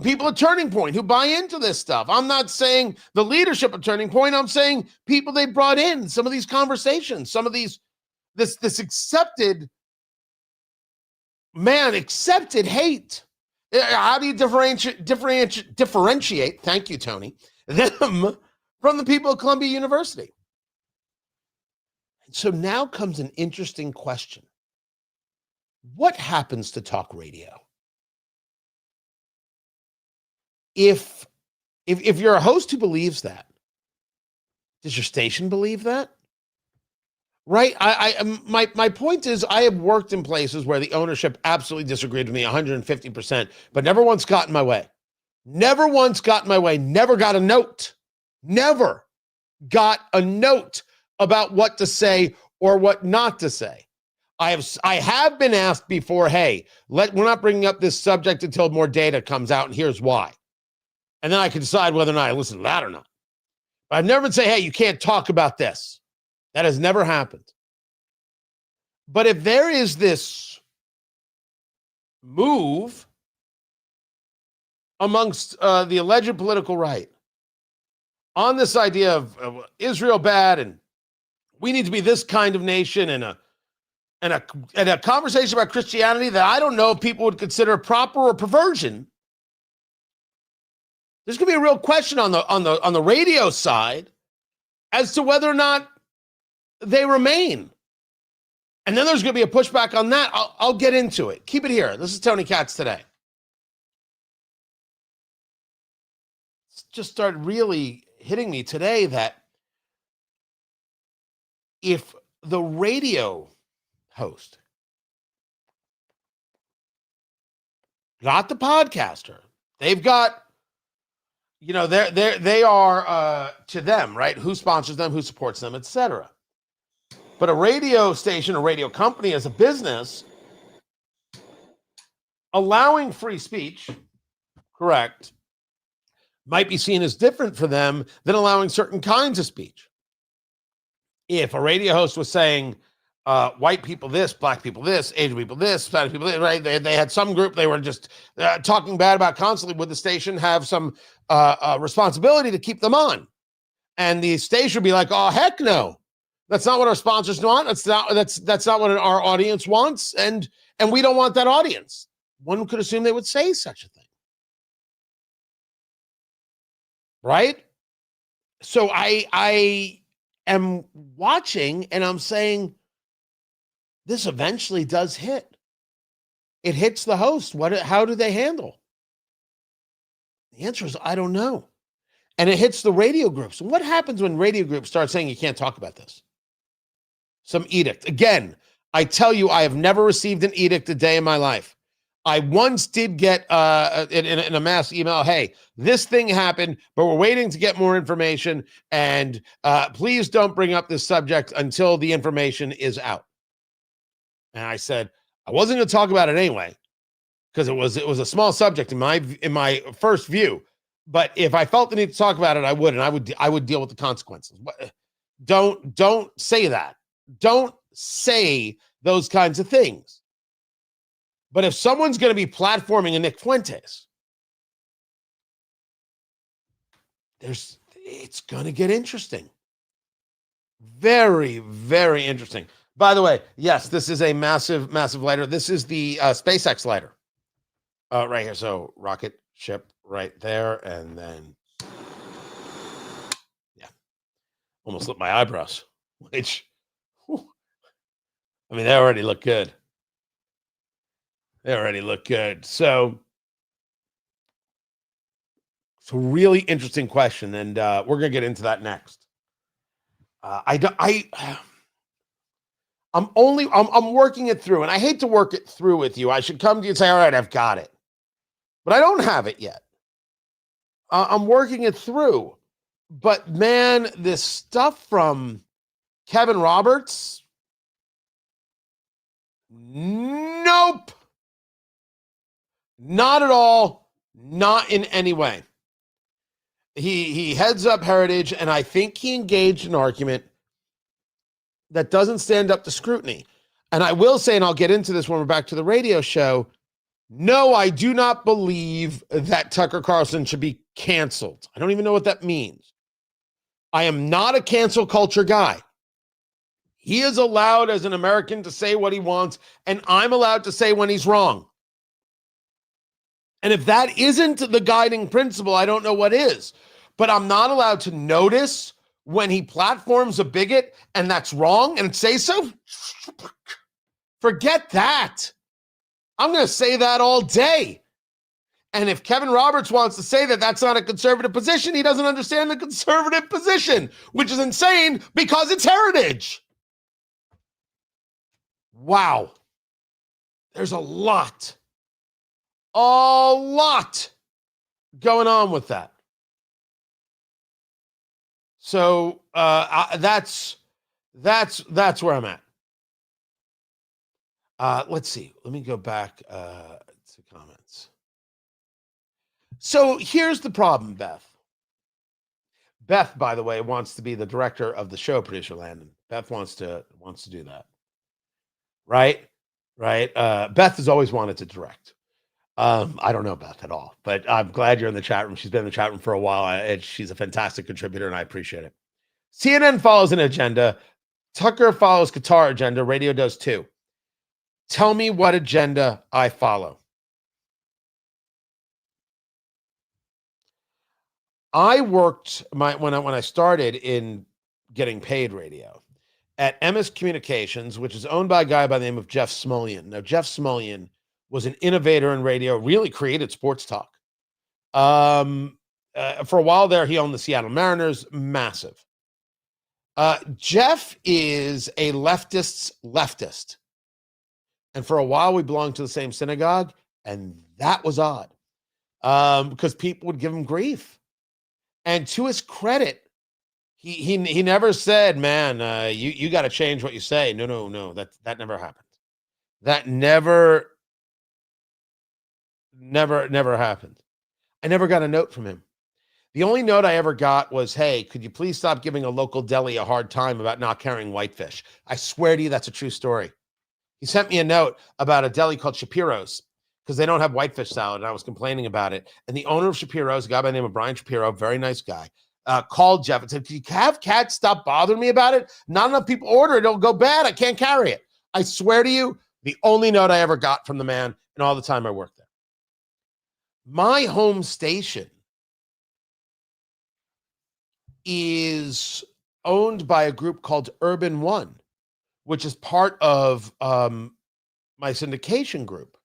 People at Turning Point who buy into this stuff. I'm not saying the leadership of Turning Point. I'm saying people they brought in, some of these conversations, some of these, this accepted hate. How do you differentiate? Thank you, Tony. Them from the people at Columbia University. So now comes an interesting question. What happens to talk radio? If you're a host who believes that, does your station believe that? Right? My point is, I have worked in places where the ownership absolutely disagreed with me 150%, but never once got in my way. Never once got in my way. Never got a note. Never got a note about what to say or what not to say. I have been asked before, hey, we're not bringing up this subject until more data comes out, and here's why. And then I can decide whether or not I listen to that or not. But I've never been say, hey, you can't talk about this. That has never happened. But if there is this move amongst the alleged political right on this idea of Israel bad and we need to be this kind of nation and a conversation about Christianity that I don't know if people would consider proper or perversion, there's going to be a real question on the radio side as to whether or not they remain. And then there's going to be a pushback on that. I'll get into it. Keep it here. This is Tony Katz today. just started really hitting me today that if the radio host, not the podcaster, they've got, they are to them, right? Who sponsors them, who supports them, etc. But a radio station, a radio company as a business, allowing free speech, correct, might be seen as different for them than allowing certain kinds of speech. If a radio host was saying white people this, black people this, Asian people this, Hispanic people this, right? They had some group they were just talking bad about constantly, would the station have some responsibility to keep them on? And the station would be like, oh, heck no. That's not what our sponsors want. That's not what our audience wants. And we don't want that audience. One could assume they would say such a thing. Right? So I am watching and I'm saying, this eventually does hit. It hits the host. How do they handle? The answer is, I don't know. And it hits the radio groups. And what happens when radio groups start saying you can't talk about this? Some edict. Again, I tell you, I have never received an edict a day in my life. I once did get in a mass email, hey, this thing happened, but we're waiting to get more information, and please don't bring up this subject until the information is out. And I said, I wasn't going to talk about it anyway, because it was a small subject in my first view. But if I felt the need to talk about it, I would, and I would deal with the consequences. Don't say that. Don't say those kinds of things. But if someone's going to be platforming a Nick Fuentes, it's going to get interesting. Very, very interesting. By the way, yes, this is a massive, massive lighter. This is the SpaceX lighter right here. So rocket ship right there. And then, yeah, almost lit my eyebrows, which, whew, I mean, they already look good. They already look good. So it's a really interesting question, and we're gonna get into that next. I'm working it through, and I hate to work it through with you. I should come to you and say, all right, I've got it, but I don't have it yet. I'm working it through, but man, this stuff from Kevin Roberts, nope. Not at all. Not in any way. He heads up Heritage, and I think he engaged an argument that doesn't stand up to scrutiny. And I will say, and I'll get into this when we're back to the radio show, no, I do not believe that Tucker Carlson should be canceled. I don't even know what that means. I am not a cancel culture guy. He is allowed as an American to say what he wants, and I'm allowed to say when he's wrong. And if that isn't the guiding principle, I don't know what is. But I'm not allowed to notice when he platforms a bigot and that's wrong and say so. Forget that. I'm going to say that all day. And if Kevin Roberts wants to say that that's not a conservative position, he doesn't understand the conservative position, which is insane because it's Heritage. Wow. There's a lot going on with that. So that's where I'm at. Let's see. Let me go back to comments. So here's the problem, Beth. Beth, by the way, wants to be the director of the show, Producer Landon. Beth wants to do that. Right? Beth has always wanted to direct. I don't know Beth at all, but I'm glad you're in the chat room. She's been in the chat room for a while, and she's a fantastic contributor, and I appreciate it. CNN follows an agenda. Tucker follows Qatar agenda. Radio does too. Tell me what agenda I follow. I worked when I started in getting paid radio at MS Communications, which is owned by a guy by the name of Jeff Smulyan. Now, Jeff Smulyan was an innovator in radio, really created sports talk. For a while there, he owned the Seattle Mariners. Massive. Jeff is a leftist's leftist. And for a while, we belonged to the same synagogue, and that was odd because people would give him grief. And to his credit, he never said, man, you got to change what you say. No, that never happened. That never happened. I never got a note from him. The only note I ever got was, hey, could you please stop giving a local deli a hard time about not carrying whitefish? I swear to you, that's a true story. He sent me a note about a deli called Shapiro's because they don't have whitefish salad, and I was complaining about it. And the owner of Shapiro's, a guy by the name of Brian Shapiro, very nice guy, called Jeff and said, can you have cats stop bothering me about it? Not enough people order it. It'll go bad. I can't carry it. I swear to you, the only note I ever got from the man in all the time I worked there. My home station is owned by a group called Urban One, which is part of my syndication group.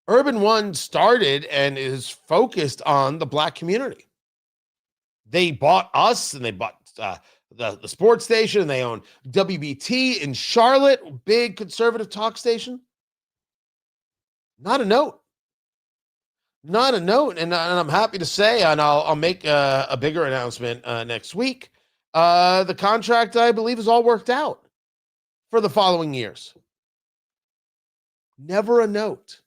Urban One started and is focused on the Black community. They bought us, and they bought the sports station, and they own WBT in Charlotte, big conservative talk station. Not a note. Not a note, and I'm happy to say, and I'll make a bigger announcement next week. The contract, I believe, is all worked out for the following years. Never a note.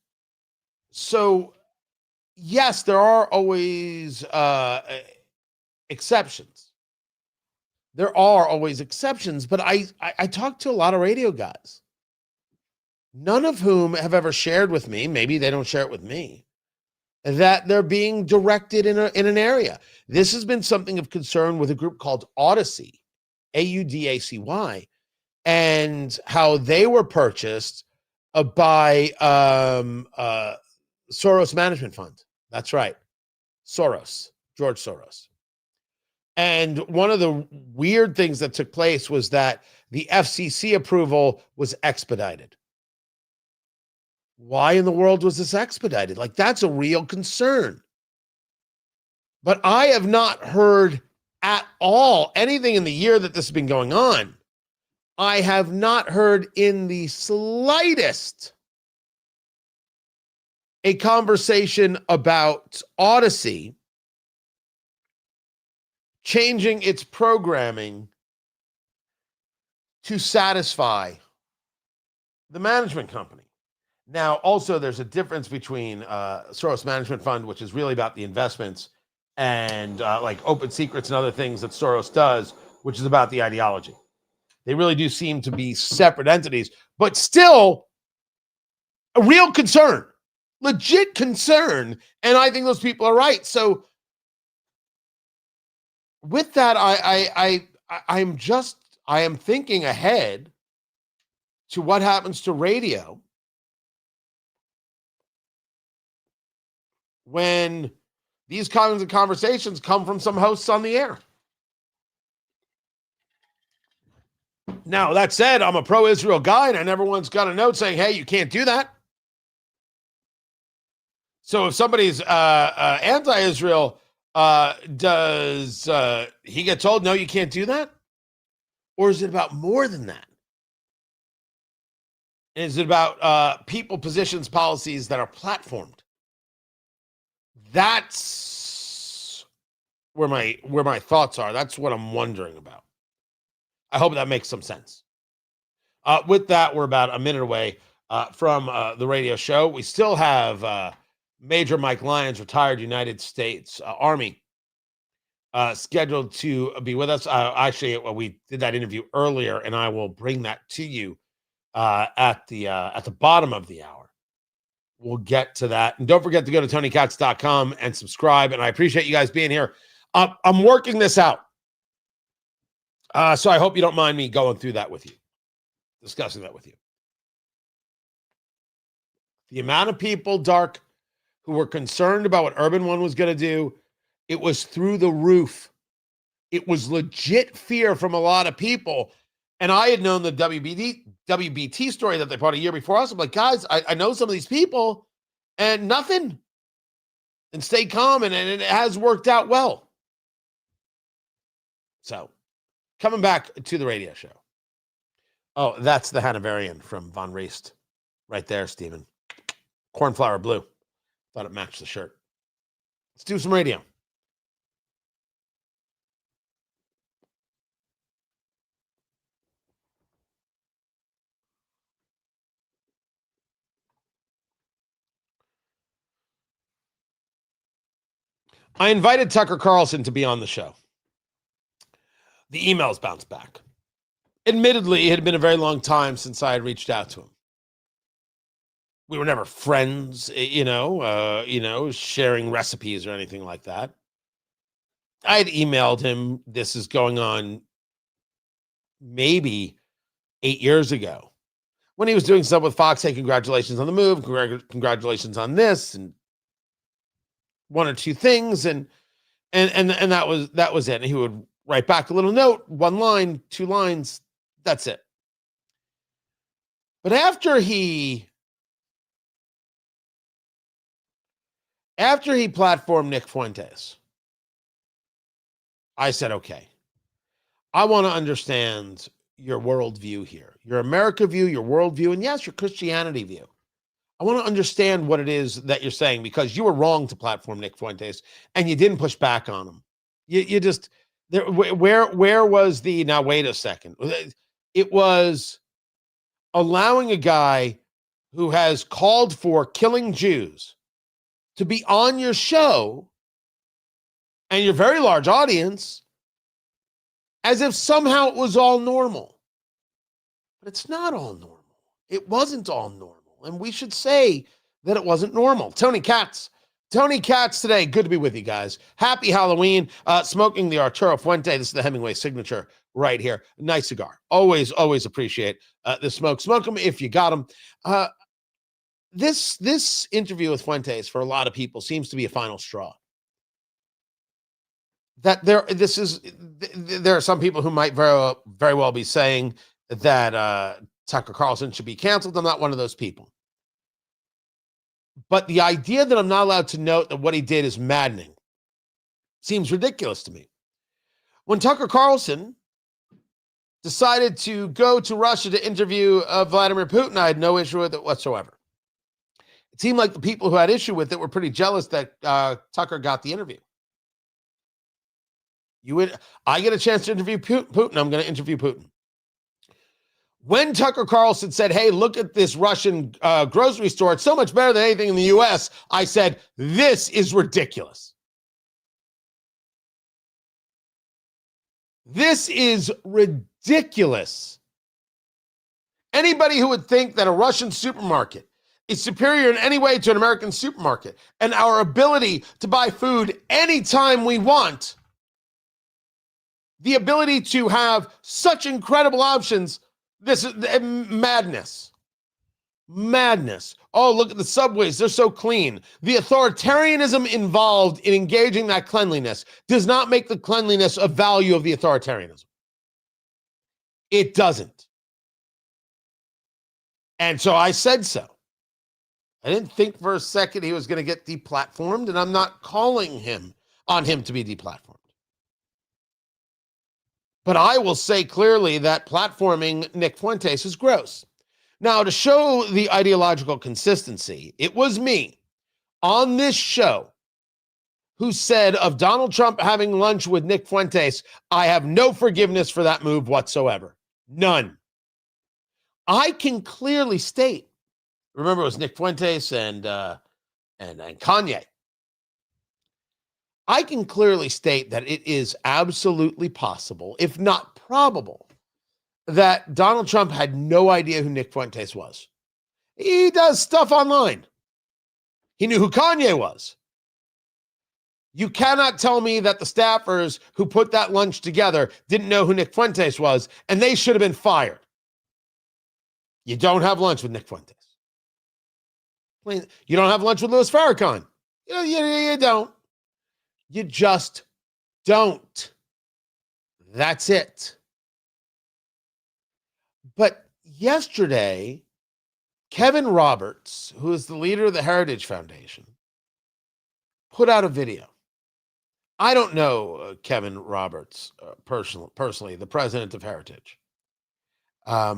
So, yes, there are always exceptions. There are always exceptions, but I talk to a lot of radio guys, none of whom have ever shared with me, maybe they don't share it with me, that they're being directed in an area. This has been something of concern with a group called Odyssey, Audacy, and how they were purchased by Soros Management Fund. That's right. Soros, George Soros. And one of the weird things that took place was that the FCC approval was expedited. Why in the world was this expedited? Like, that's a real concern. But I have not heard at all anything in the year that this has been going on. I have not heard in the slightest a conversation about Odyssey changing its programming to satisfy the management company. Now, also, there's a difference between Soros Management Fund, which is really about the investments, and like Open Secrets and other things that Soros does, which is about the ideology. They really do seem to be separate entities, but still a real concern, legit concern. And I think those people are right. So with that, I am thinking ahead to what happens to radio when these kinds of conversations come from some hosts on the air. Now, that said, I'm a pro-Israel guy, and I never once got a note saying, hey, you can't do that. So if somebody's anti-Israel, does he get told, no, you can't do that? Or is it about more than that? Is it about people, positions, policies that are platformed? That's where my thoughts are. That's what I'm wondering about. I hope that makes some sense. With that, we're about a minute away from the radio show. We still have Major Mike Lyons, retired United States Army, scheduled to be with us. Actually, we did that interview earlier, and I will bring that to you at the bottom of the hour. We'll get to that. And don't forget to go to TonyKatz.com and subscribe. And I appreciate you guys being here. I'm working this out. So I hope you don't mind me going through that with you, discussing that with you. The amount of people, Dark, who were concerned about what Urban One was going to do, it was through the roof. It was legit fear from a lot of people. And I had known the WBT story that they brought a year before us. I'm like, guys, I know some of these people, and nothing. and stay calm, and it has worked out well. So, coming back to the radio show. Oh, that's the Hanoverian from Von Reist. Right there, Stephen. Cornflower blue. Thought it matched the shirt. Let's do some radio. I invited Tucker Carlson to be on the show. The emails bounced back. Admittedly, it had been a very long time since I had reached out to him. We were never friends, sharing recipes or anything like that. I had emailed him. This is going on maybe 8 years ago when he was doing stuff with Fox. Hey, congratulations on the move. Congratulations on this, and one or two things, and that was it. And he would write back a little note, one line, 2 lines. That's it. But after he platformed Nick Fuentes, I said, okay, I want to understand your worldview here, your America view, your worldview, and yes, your Christianity view. I want to understand what it is that you're saying, because you were wrong to platform Nick Fuentes and you didn't push back on him. You just, there, where was the, now wait a second. It was allowing a guy who has called for killing Jews to be on your show and your very large audience as if somehow it was all normal. But it's not all normal. It wasn't all normal. And we should say that it wasn't normal. Tony Katz today. Good to be with you guys. Happy Halloween. Smoking the Arturo Fuente. This is the Hemingway signature right here. Nice cigar. Always appreciate the smoke. Smoke them if you got them. This interview with Fuentes for a lot of people seems to be a final straw. That there are some people who might very well be saying that Tucker Carlson should be canceled. I'm not one of those people. But the idea that I'm not allowed to note that what he did is maddening seems ridiculous to me. When Tucker Carlson decided to go to Russia to interview Vladimir Putin, I had no issue with it whatsoever. It seemed like the people who had issue with it were pretty jealous that Tucker got the interview. I get a chance to interview Putin, I'm going to interview Putin. When Tucker Carlson said, hey, look at this Russian grocery store, it's so much better than anything in the U.S., I said, this is ridiculous. This is ridiculous. Anybody who would think that a Russian supermarket is superior in any way to an American supermarket and our ability to buy food anytime we want, the ability to have such incredible options, this is madness. Madness. Oh, look at the subways. They're so clean. The authoritarianism involved in engaging that cleanliness does not make the cleanliness a value of the authoritarianism. It doesn't. And so I said so. I didn't think for a second he was going to get deplatformed, and I'm not calling on him to be deplatformed. But I will say clearly that platforming Nick Fuentes is gross. Now, to show the ideological consistency, it was me on this show who said of Donald Trump having lunch with Nick Fuentes, I have no forgiveness for that move whatsoever. None. I can clearly state, remember it was Nick Fuentes and Kanye. I can clearly state that it is absolutely possible, if not probable, that Donald Trump had no idea who Nick Fuentes was. He does stuff online. He knew who Kanye was. You cannot tell me that the staffers who put that lunch together didn't know who Nick Fuentes was, and they should have been fired. You don't have lunch with Nick Fuentes. You don't have lunch with Louis Farrakhan. You don't. You just don't. That's it. But yesterday, Kevin Roberts, who is the leader of the Heritage Foundation, put out a video. I don't know Kevin Roberts personally, the president of Heritage. I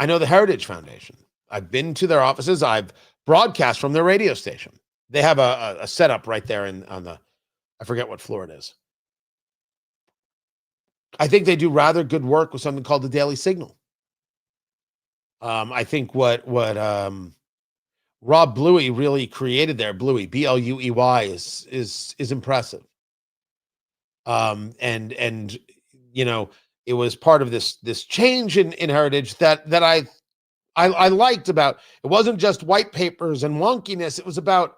know the Heritage Foundation. I've been to their offices. I've broadcast from their radio station. They have a setup right there on the, I forget what floor it is. I think they do rather good work with something called the Daily Signal. I think what Rob Bluey really created there, Bluey, Bluey, is impressive. And you know, it was part of this change in Heritage that I liked about. It wasn't just white papers and wonkiness. It was about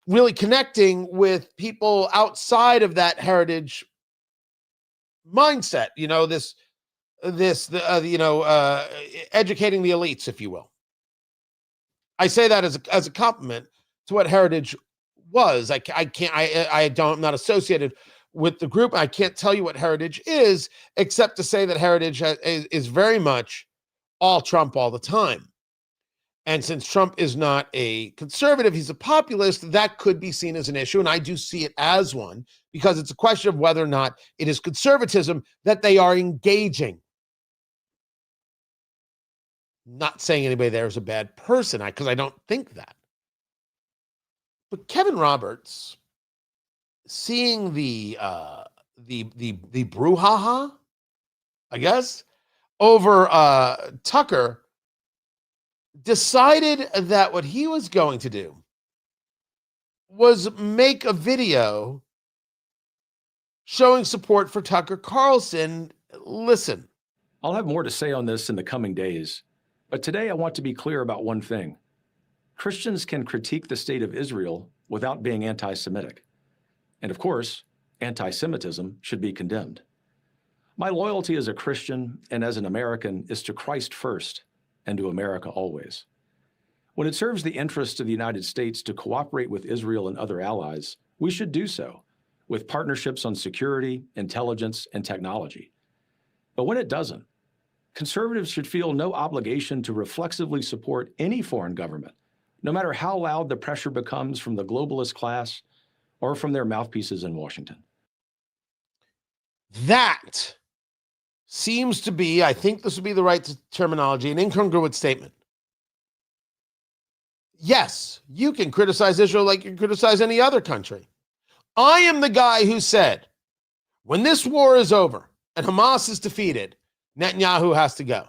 really connecting with people outside of that Heritage mindset. You know, educating the elites, if you will. I say that as a compliment to what Heritage was. I'm not associated with the group. I can't tell you what Heritage is, except to say that Heritage is very much all Trump all the time. And since Trump is not a conservative, he's a populist, that could be seen as an issue. And I do see it as one, because it's a question of whether or not it is conservatism that they are engaging. Not saying anybody there is a bad person, because I don't think that. But Kevin Roberts, seeing the brouhaha, I guess, over Tucker, decided that what he was going to do was make a video showing support for Tucker Carlson. Listen. I'll have more to say on this in the coming days, but today I want to be clear about one thing. Christians can critique the state of Israel without being anti-Semitic. And of course, anti-Semitism should be condemned. My loyalty as a Christian and as an American is to Christ first and to America always. When it serves the interests of the United States to cooperate with Israel and other allies, we should do so, with partnerships on security, intelligence, and technology. But when it doesn't, conservatives should feel no obligation to reflexively support any foreign government, no matter how loud the pressure becomes from the globalist class or from their mouthpieces in Washington. That seems to be, I think this would be the right terminology, an incongruent statement. Yes, you can criticize Israel like you can criticize any other country. I am the guy who said, when this war is over and Hamas is defeated, Netanyahu has to go.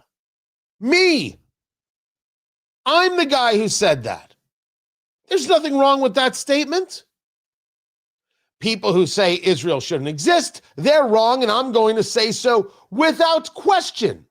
Me. I'm the guy who said that. There's nothing wrong with that statement. People who say Israel shouldn't exist, they're wrong, and I'm going to say so without question.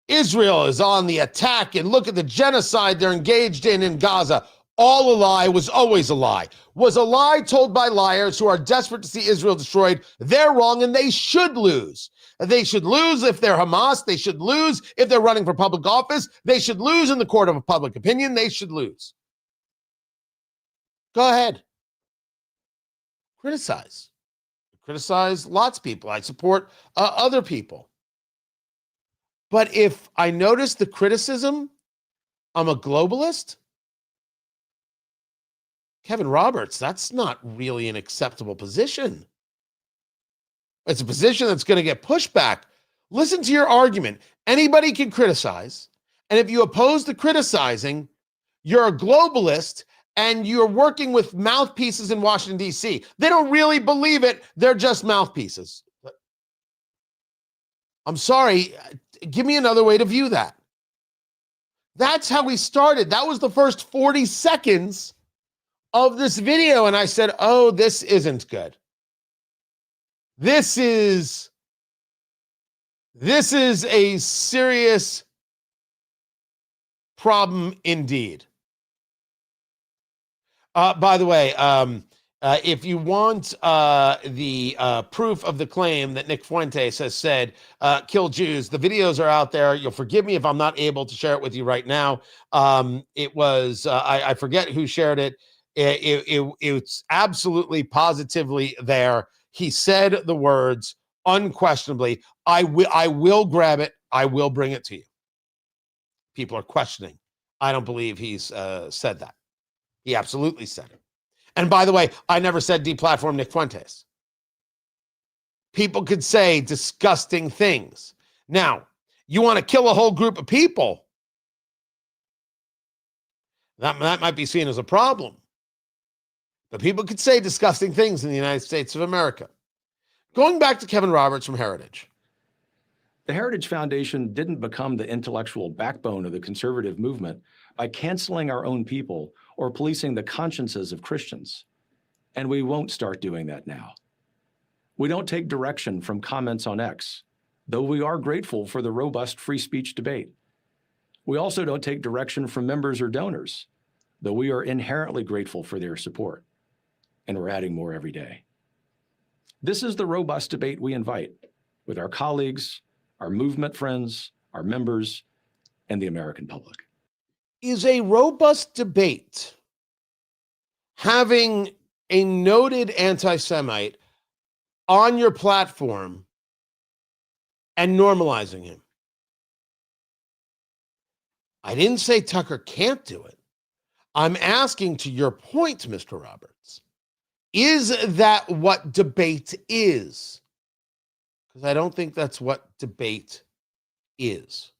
Israel is on the attack, and look at the genocide they're engaged in Gaza. All a lie, was always a lie. Was a lie told by liars who are desperate to see Israel destroyed. They're wrong, and they should lose. They should lose if they're Hamas. They should lose if they're running for public office. They should lose in the court of public opinion. They should lose. Go ahead. Criticize. Criticize lots of people. I support other people. But if I notice the criticism, I'm a globalist. Kevin Roberts, that's not really an acceptable position. It's a position that's going to get pushed back. Listen to your argument. Anybody can criticize. And if you oppose the criticizing, you're a globalist and you're working with mouthpieces in Washington, D.C. They don't really believe it. They're just mouthpieces. I'm sorry. Give me another way to view that. That's how we started. That was the first 40 seconds of this video. And I said, oh, this isn't good. This is a serious problem indeed. By the way, if you want the proof of the claim that Nick Fuentes has said, kill Jews, the videos are out there. You'll forgive me if I'm not able to share it with you right now. It was, I forget who shared it. It's absolutely positively there. He said the words unquestionably. I will grab it. I will bring it to you. People are questioning. I don't believe he's said that. He absolutely said it. And by the way, I never said deplatform Nick Fuentes. People could say disgusting things. Now, you want to kill a whole group of people, that might be seen as a problem. But people could say disgusting things in the United States of America. Going back to Kevin Roberts from Heritage. The Heritage Foundation didn't become the intellectual backbone of the conservative movement by canceling our own people or policing the consciences of Christians. And we won't start doing that now. We don't take direction from comments on X, though we are grateful for the robust free speech debate. We also don't take direction from members or donors, though we are inherently grateful for their support. And we're adding more every day. This is the robust debate we invite with our colleagues, our movement friends, our members, and the American public. Is a robust debate having a noted anti-Semite on your platform and normalizing him? I didn't say Tucker can't do it. I'm asking, to your point, Mr. Roberts, is that what debate is? Because I don't think that's what debate is.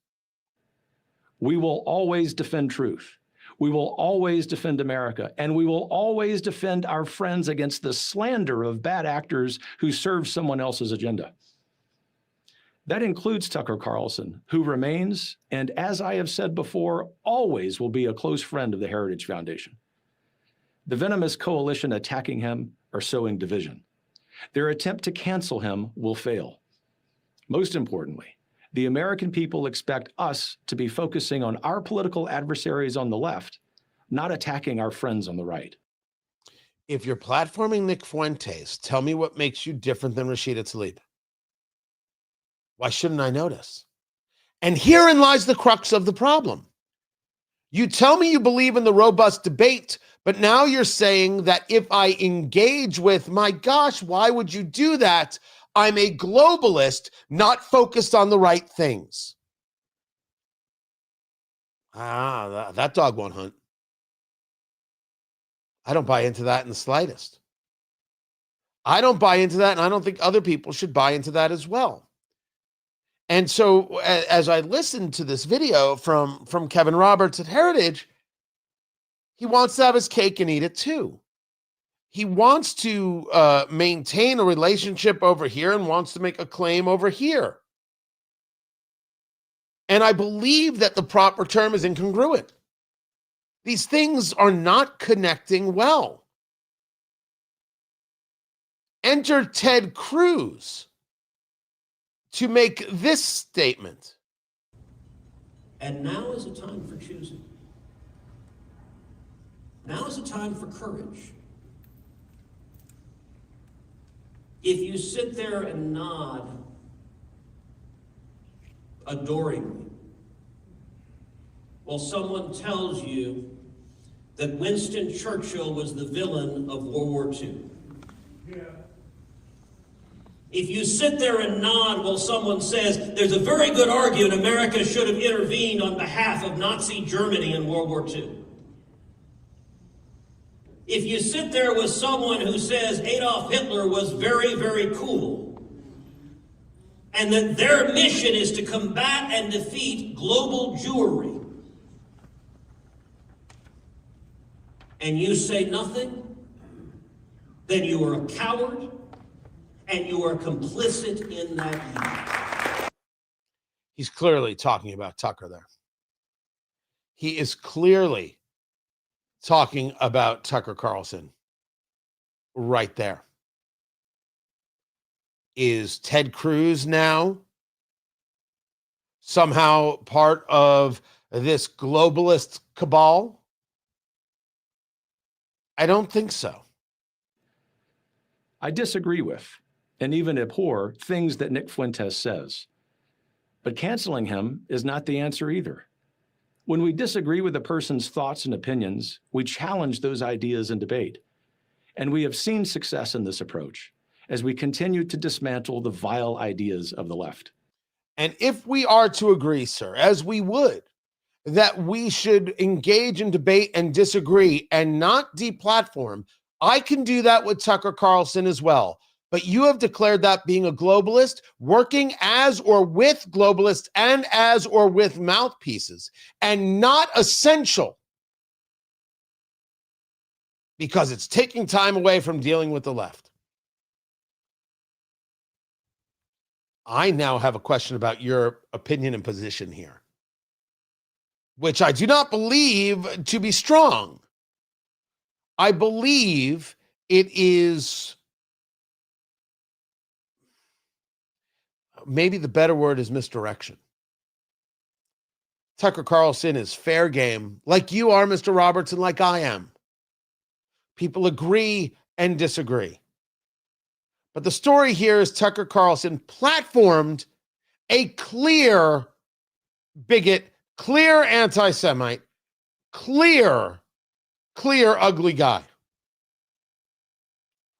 We will always defend truth. We will always defend America, and we will always defend our friends against the slander of bad actors who serve someone else's agenda. That includes Tucker Carlson, who remains, and as I have said before, always will be a close friend of the Heritage Foundation. The venomous coalition attacking him are sowing division. Their attempt to cancel him will fail. Most importantly, the American people expect us to be focusing on our political adversaries on the left, not attacking our friends on the right. If you're platforming Nick Fuentes, tell me what makes you different than Rashida Tlaib. Why shouldn't I notice? And herein lies the crux of the problem. You tell me you believe in the robust debate, but now you're saying that if I engage with, my gosh, why would you do that? I'm a globalist, not focused on the right things. That dog won't hunt. I don't buy into that in the slightest. I don't buy into that, and I don't think other people should buy into that as well. And so as I listened to this video from Kevin Roberts at Heritage, he wants to have his cake and eat it too. He wants to maintain a relationship over here and wants to make a claim over here. And I believe that the proper term is incongruent. These things are not connecting well. Enter Ted Cruz to make this statement. And now is a time for choosing. Now is a time for courage. If you sit there and nod adoringly while someone tells you that Winston Churchill was the villain of World War II, if you sit there and nod while someone says there's a very good argument America should have intervened on behalf of Nazi Germany in World War II, if you sit there with someone who says Adolf Hitler was very, very cool, and that their mission is to combat and defeat global Jewry, and you say nothing, then you are a coward, and you are complicit in that evil. He's clearly talking about Tucker there. He is clearly talking about Tucker Carlson right there. Is Ted Cruz now somehow part of this globalist cabal? I don't think so. I disagree with and even abhor things that Nick Fuentes says. But canceling him is not the answer either. When we disagree with a person's thoughts and opinions, we challenge those ideas in debate. And we have seen success in this approach as we continue to dismantle the vile ideas of the left. And if we are to agree, sir, as we would, that we should engage in debate and disagree and not deplatform I can do that with Tucker Carlson as well. But you have declared that being a globalist, working as or with globalists and as or with mouthpieces, and not essential because it's taking time away from dealing with the left. I now have a question about your opinion and position here, which I do not believe to be strong. I believe it is, maybe the better word is misdirection. Tucker Carlson is fair game, like you are, Mr. Robertson, like I am. People agree and disagree. But the story here is Tucker Carlson platformed a clear bigot, clear anti-Semite, clear ugly guy.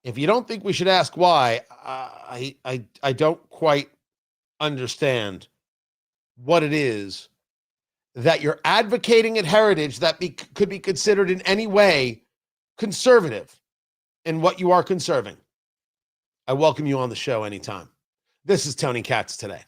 If you don't think we should ask why, I don't quite understand what it is that you're advocating at Heritage that could be considered in any way conservative in what you are conserving. I welcome you on the show anytime. This is Tony Katz Today.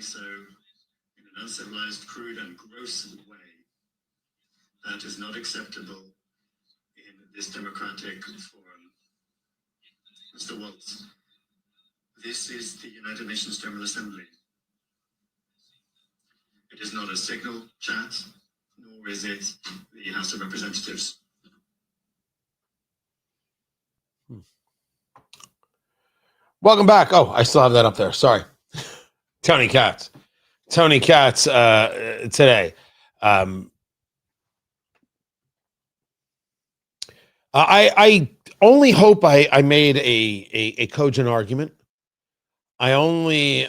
so in an uncivilized, crude, and gross way that is not acceptable in this democratic forum. Mr. Waltz, this is the United Nations General Assembly. It is not a signal chat, nor is it the House of Representatives. Welcome back. Oh, I still have that up there. Sorry. Tony Katz today. I only hope I made a cogent argument. I only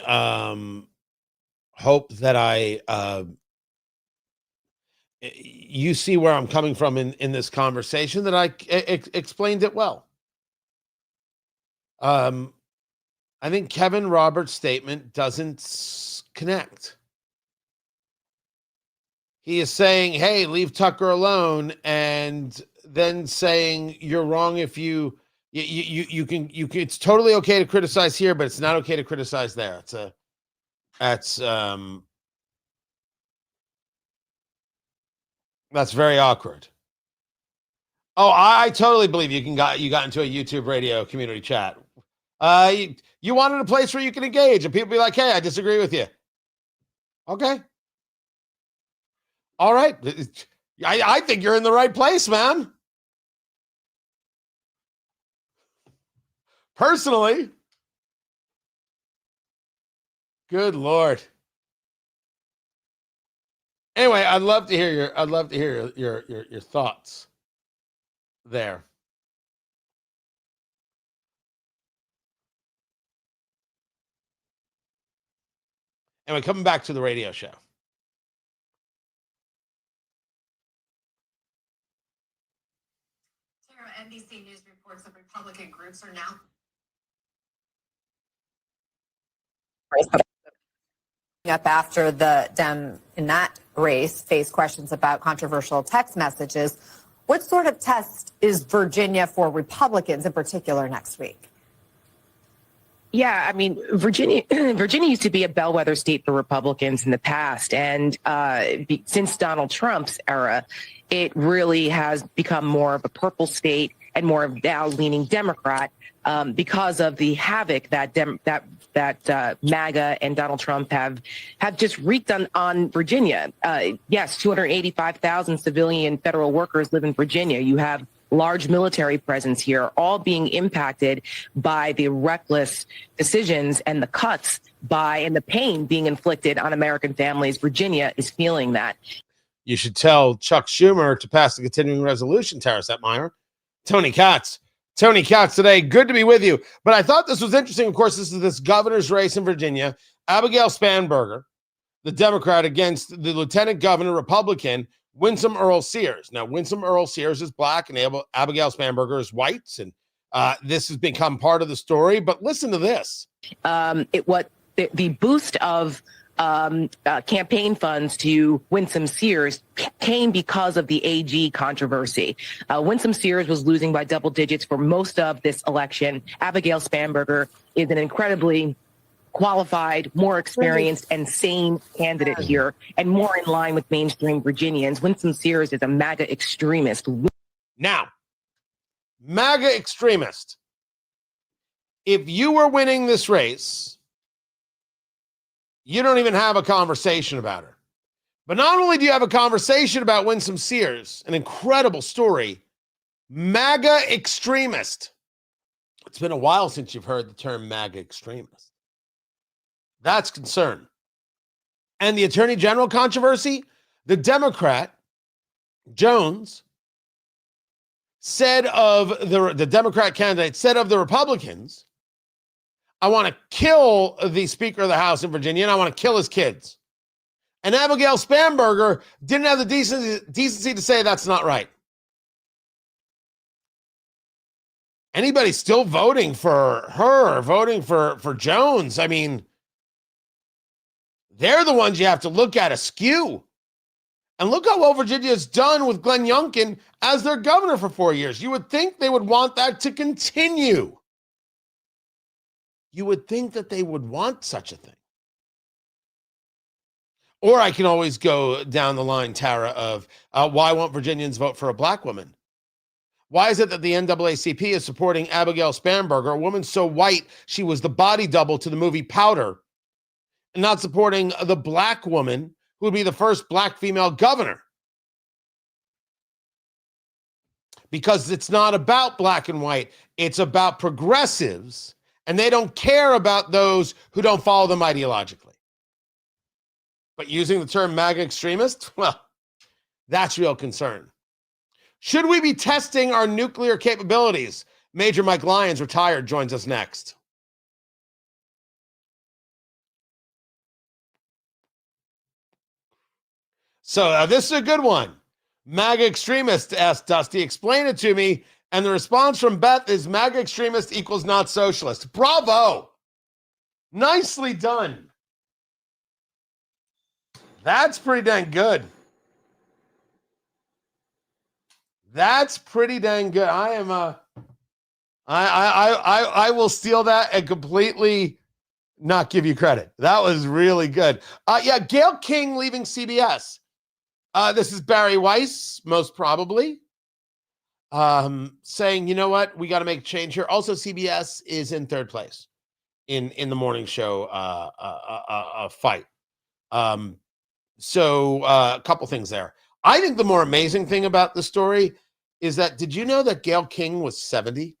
hope that you see where I'm coming from in this conversation, that I explained it well. I think Kevin Roberts' statement doesn't connect. He is saying, hey, leave Tucker alone, and then saying you're wrong if you can it's totally okay to criticize here, but it's not okay to criticize there. That's very awkward. Oh, I totally believe you got into a YouTube radio community chat. You wanted a place where you can engage and people be like, hey, I disagree with you. Okay. All right. I think you're in the right place, man. Personally. Good Lord. Anyway, I'd love to hear your thoughts there. Anyway, coming back to the radio show. NBC News reports that Republican groups are now up after the Dem in that race face questions about controversial text messages. What sort of test is Virginia for Republicans in particular next week? Yeah, I mean, Virginia used to be a bellwether state for Republicans in the past. And since Donald Trump's era, it really has become more of a purple state and more of now leaning Democrat because of the havoc that MAGA and Donald Trump have just wreaked on Virginia. Yes, 285,000 civilian federal workers live in Virginia. You have large military presence here, all being impacted by the reckless decisions and the cuts and the pain being inflicted on American families. Virginia is feeling that. You should tell Chuck Schumer to pass the continuing resolution, Tara Setmeyer. Tony Katz today. Good to be with you. But I thought this was interesting. Of course, this is this governor's race in Virginia. Abigail Spanberger, the Democrat, against the lieutenant governor, Republican, Winsome Earl Sears. Now, Winsome Earl Sears is black and Abigail Spanberger is white. And this has become part of the story. But listen to this. The boost of campaign funds to Winsome Sears came because of the AG controversy. Winsome Sears was losing by double digits for most of this election. Abigail Spanberger is an incredibly qualified, more experienced, and sane candidate here, and more in line with mainstream Virginians. Winsome Sears is a MAGA extremist. Now, MAGA extremist. If you were winning this race, you don't even have a conversation about her. But not only do you have a conversation about Winsome Sears, an incredible story, MAGA extremist. It's been a while since you've heard the term MAGA extremist. That's concern. And the Attorney General controversy, the Democrat, Jones, said of the Democrat candidate, said of the Republicans, I want to kill the Speaker of the House in Virginia, and I want to kill his kids. And Abigail Spanberger didn't have the decency to say that's not right. Anybody still voting for her or voting for Jones, I mean, they're the ones you have to look at askew. And look how well Virginia's done with Glenn Youngkin as their governor for 4 years. You would think they would want that to continue. You would think that they would want such a thing. Or I can always go down the line, Tara, of why won't Virginians vote for a black woman? Why is it that the NAACP is supporting Abigail Spanberger, a woman so white she was the body double to the movie Powder, and not supporting the black woman who would be the first black female governor? Because it's not about black and white. It's about progressives, and they don't care about those who don't follow them ideologically. But using the term MAGA extremist, well, that's real concern. Should we be testing our nuclear capabilities? Major Mike Lyons, retired, joins us next. So this is a good one. MAGA extremist, asked Dusty. Explain it to me. And the response from Beth is MAGA extremist equals not socialist. Bravo. Nicely done. That's pretty dang good. That's pretty dang good. I will steal that and completely not give you credit. That was really good. Yeah, Gayle King leaving CBS. This is Barry Weiss, most probably, saying, you know what, we got to make a change here. Also, CBS is in third place in the morning show fight. So a couple things there. I think the more amazing thing about the story is that, did you know that Gayle King was 70?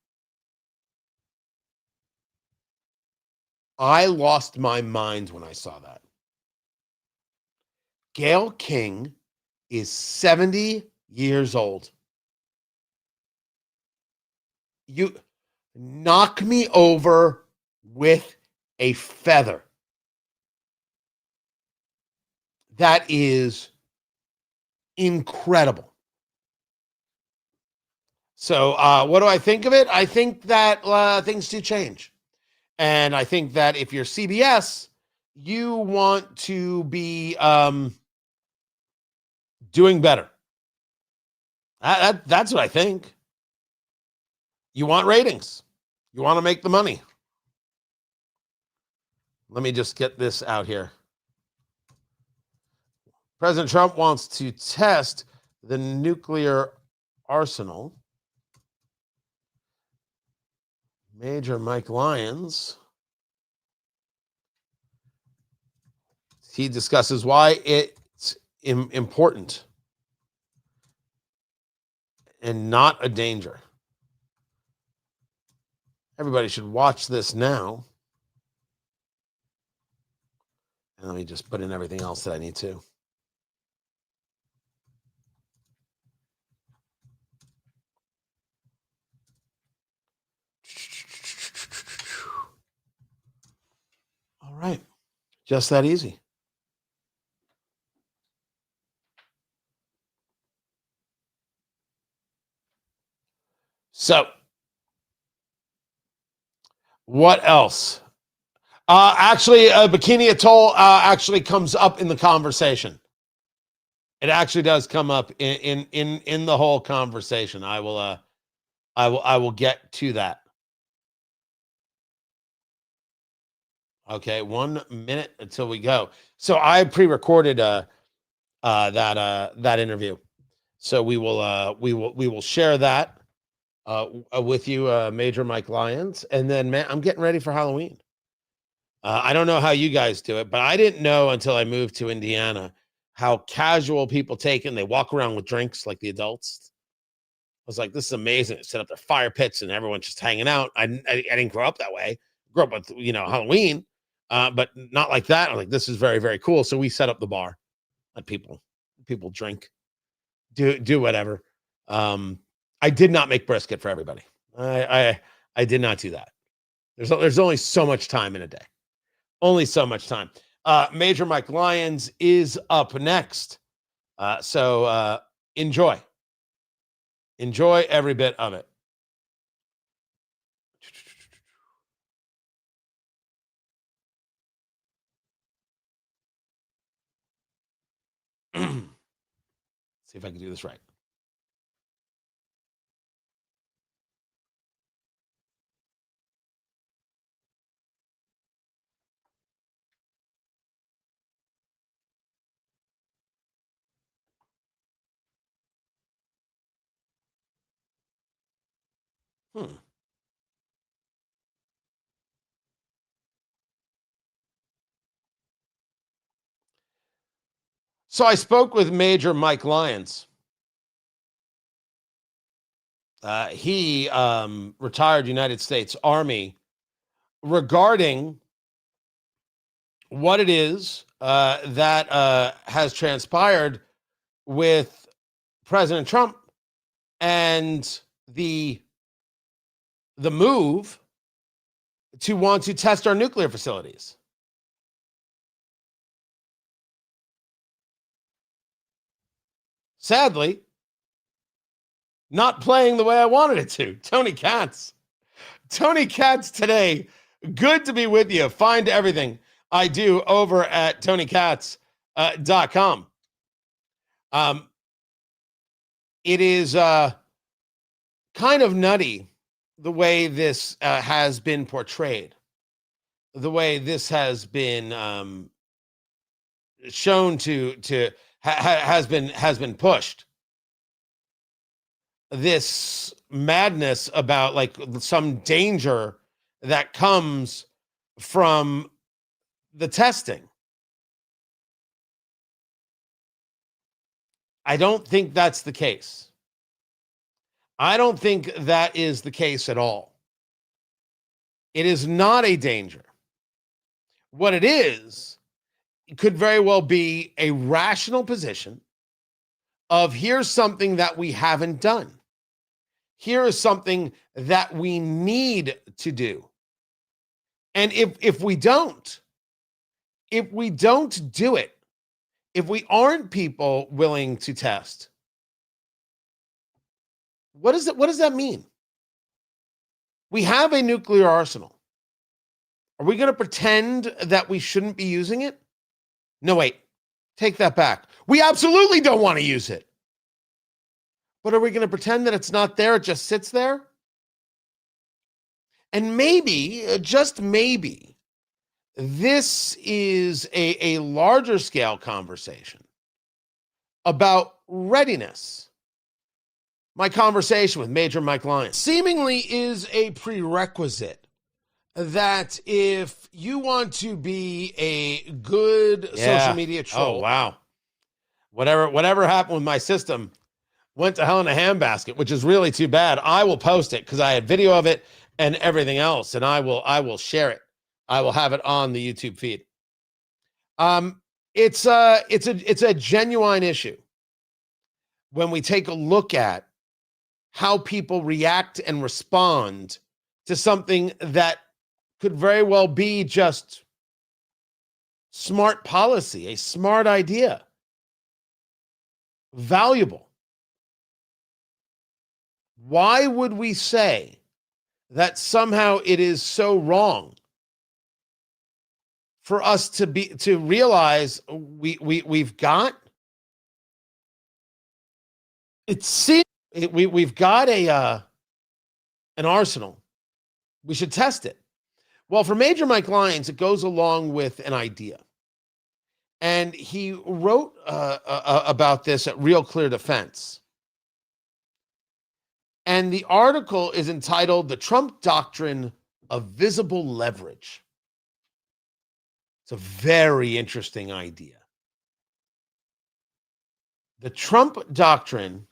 I lost my mind when I saw that. Gayle King is 70 years old. You knock me over with a feather. That is incredible. So what do I think of it? I think that things do change. And I think that if you're CBS, you want to be doing better. That's what I think. You want ratings. You want to make the money. Let me just get this out here. President Trump wants to test the nuclear arsenal. Major Mike Lyons. He discusses why it's important and not a danger. Everybody should watch this now. And let me just put in everything else that I need to. All right. Just that easy. So, what else? Actually, Bikini Atoll actually comes up in the conversation. It actually does come up in the whole conversation. I will get to that. Okay, 1 minute until we go. So I pre-recorded that interview. So we will share that with you, Major Mike Lyons, and then man, I'm getting ready for Halloween. I don't know how you guys do it, but I didn't know until I moved to Indiana how casual people take it and they walk around with drinks like the adults. I was like, this is amazing. They set up their fire pits and everyone's just hanging out. I didn't grow up that way. Grew up with, Halloween, but not like that. I'm like, this is very, very cool. So we set up the bar, let people drink, do whatever. I did not make brisket for everybody. I did not do that. There's only so much time in a day. Only so much time. Major Mike Lyons is up next. So enjoy. Enjoy every bit of it. See if I can do this right. So I spoke with Major Mike Lyons. He retired United States Army, regarding what it is that has transpired with President Trump and the move to want to test our nuclear facilities. Sadly, not playing the way I wanted it to. Tony Katz today. Good to be with you. Find everything I do over at TonyKatz.com. It is kind of nutty the way this has been portrayed, the way this has been shown has been pushed. This madness about like some danger that comes from the testing. I don't think that's the case. I don't think that is the case at all. It is not a danger. What it is, it could very well be a rational position of here's something that we haven't done. Here is something that we need to do. And if we don't do it, if we aren't people willing to test, what does that mean? We have a nuclear arsenal. Are we going to pretend that we shouldn't be using it? No, wait. Take that back. We absolutely don't want to use it. But are we going to pretend that it's not there? It just sits there? And maybe, just maybe, this is a larger scale conversation about readiness. My conversation with Major Mike Lyons seemingly is a prerequisite that if you want to be a good social media troll. Oh, wow. Whatever happened with my system went to hell in a handbasket, which is really too bad. I will post it because I had video of it and everything else, and I will share it. I will have it on the YouTube feed. It's a genuine issue when we take a look at how people react and respond to something that could very well be just smart policy, a smart idea, valuable. Why would we say that somehow it is so wrong for us to realize we've got we've got an arsenal. We should test it. Well, for Major Mike Lyons, it goes along with an idea. And he wrote about this at Real Clear Defense. And the article is entitled The Trump Doctrine of Visible Leverage. It's a very interesting idea. The Trump Doctrine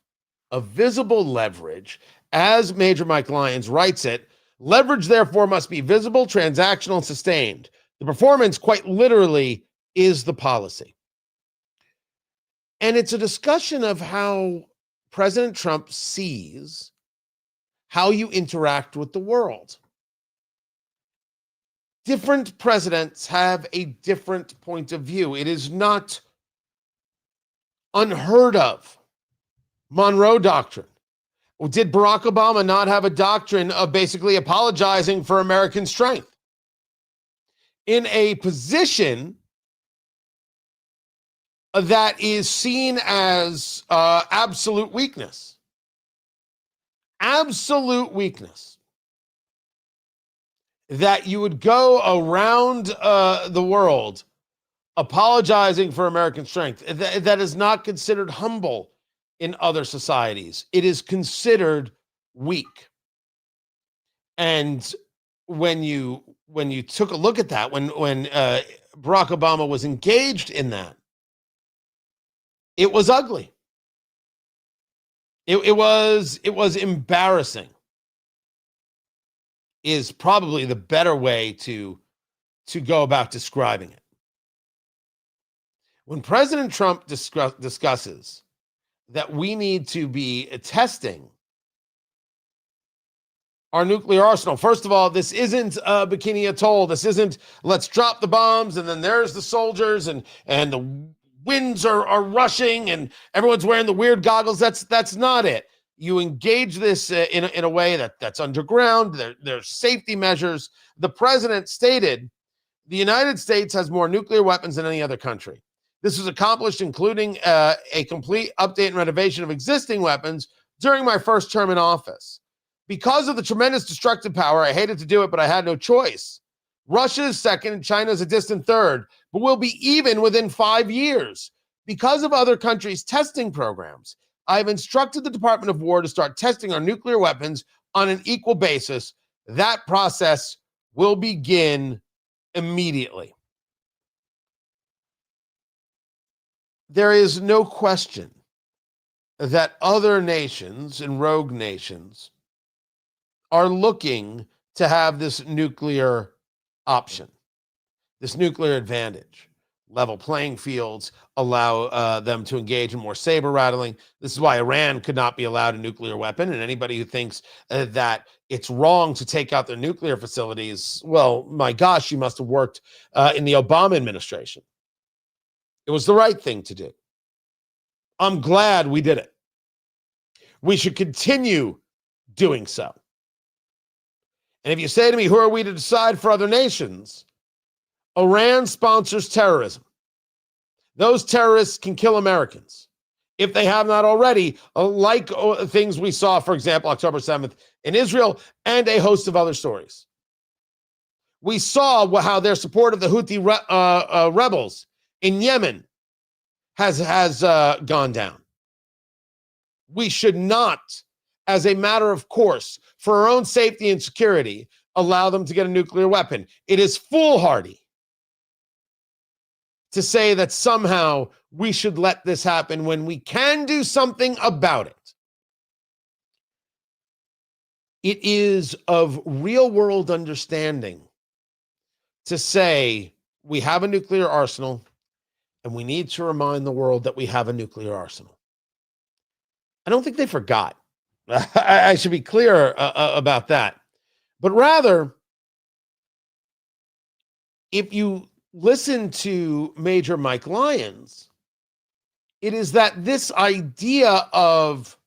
of Visible Leverage, as Major Mike Lyons writes it, leverage, therefore, must be visible, transactional, and sustained. The performance, quite literally, is the policy. And it's a discussion of how President Trump sees how you interact with the world. Different presidents have a different point of view. It is not unheard of. Monroe Doctrine. Did Barack Obama not have a doctrine of basically apologizing for American strength? In a position that is seen as absolute weakness. Absolute weakness. That you would go around the world apologizing for American strength. That is not considered humble in other societies. It is considered weak. And when you took a look at that, when Barack Obama was engaged in that, it was ugly. It was embarrassing, is probably the better way to go about describing it. When President Trump discusses that we need to be testing our nuclear arsenal, first of all, this isn't Bikini Atoll. This isn't let's drop the bombs and then there's the soldiers and the winds are rushing and everyone's wearing the weird goggles. That's not it. You engage this in a way that's underground. There's safety measures. The president stated the United States has more nuclear weapons than any other country. This was accomplished including a complete update and renovation of existing weapons during my first term in office. Because of the tremendous destructive power, I hated to do it, but I had no choice. Russia is second and China is a distant third, but we'll be even within 5 years. Because of other countries' testing programs, I've instructed the Department of War to start testing our nuclear weapons on an equal basis. That process will begin immediately. There is no question that other nations and rogue nations are looking to have this nuclear option, this nuclear advantage. Level playing fields allow them to engage in more saber rattling. This is why Iran could not be allowed a nuclear weapon. And anybody who thinks that it's wrong to take out their nuclear facilities, well, my gosh, you must have worked in the Obama administration. It was the right thing to do. I'm glad we did it. We should continue doing so. And if you say to me, who are we to decide for other nations? Iran sponsors terrorism. Those terrorists can kill Americans if they have not already, like things we saw, for example, October 7th in Israel and a host of other stories. We saw how their support of the Houthi rebels in Yemen has gone down. We should not, as a matter of course, for our own safety and security, allow them to get a nuclear weapon. It is foolhardy to say that somehow we should let this happen when we can do something about it. It is of real-world understanding to say we have a nuclear arsenal and we need to remind the world that we have a nuclear arsenal. I don't think they forgot. I should be clear about that. But rather, if you listen to Major Mike Lyons, it is that this idea of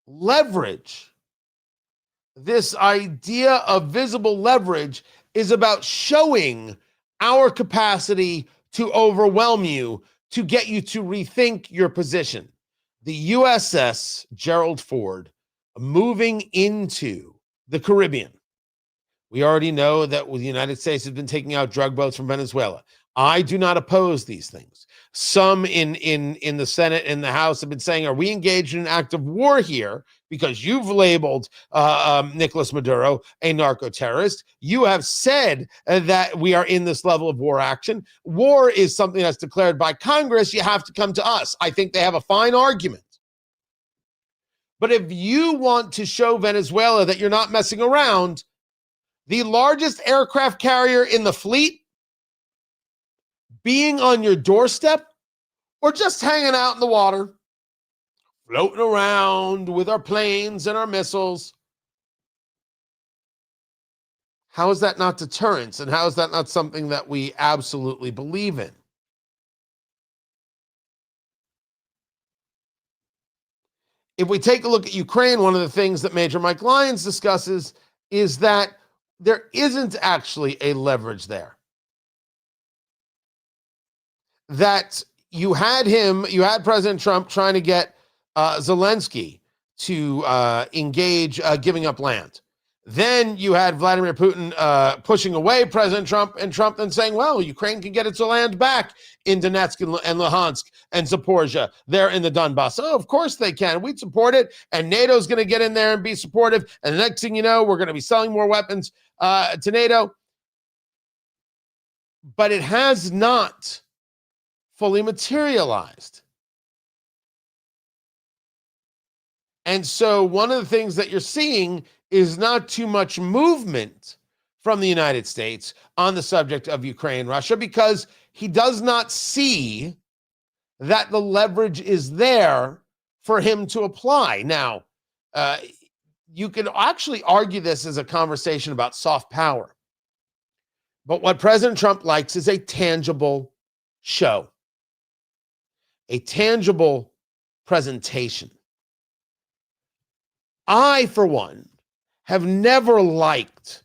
leverage, this idea of visible leverage, is about showing our capacity to overwhelm you, to get you to rethink your position. The USS Gerald Ford moving into the Caribbean. We already know that the United States has been taking out drug boats from Venezuela. I do not oppose these things. Some in the Senate and the House have been saying, are we engaged in an act of war here? Because you've labeled Nicolas Maduro a narco-terrorist. You have said that we are in this level of war action. War is something that's declared by Congress. You have to come to us. I think they have a fine argument. But if you want to show Venezuela that you're not messing around, the largest aircraft carrier in the fleet being on your doorstep or just hanging out in the water, floating around with our planes and our missiles. How is that not deterrence? And how is that not something that we absolutely believe in? If we take a look at Ukraine, one of the things that Major Mike Lyons discusses is that there isn't actually a leverage there. That you had President Trump trying to get Zelensky to engage giving up land. Then you had Vladimir Putin pushing away President Trump, and Trump then saying, well, Ukraine can get its land back in Donetsk and Luhansk and Zaporizhia there in the Donbass. Oh, of course they can. We'd support it, and NATO's going to get in there and be supportive. And the next thing you know, we're going to be selling more weapons to NATO. But it has not fully materialized. And so one of the things that you're seeing is not too much movement from the United States on the subject of Ukraine, Russia, because he does not see that the leverage is there for him to apply. Now, you can actually argue this as a conversation about soft power. But what President Trump likes is a tangible show, a tangible presentation. I, for one, have never liked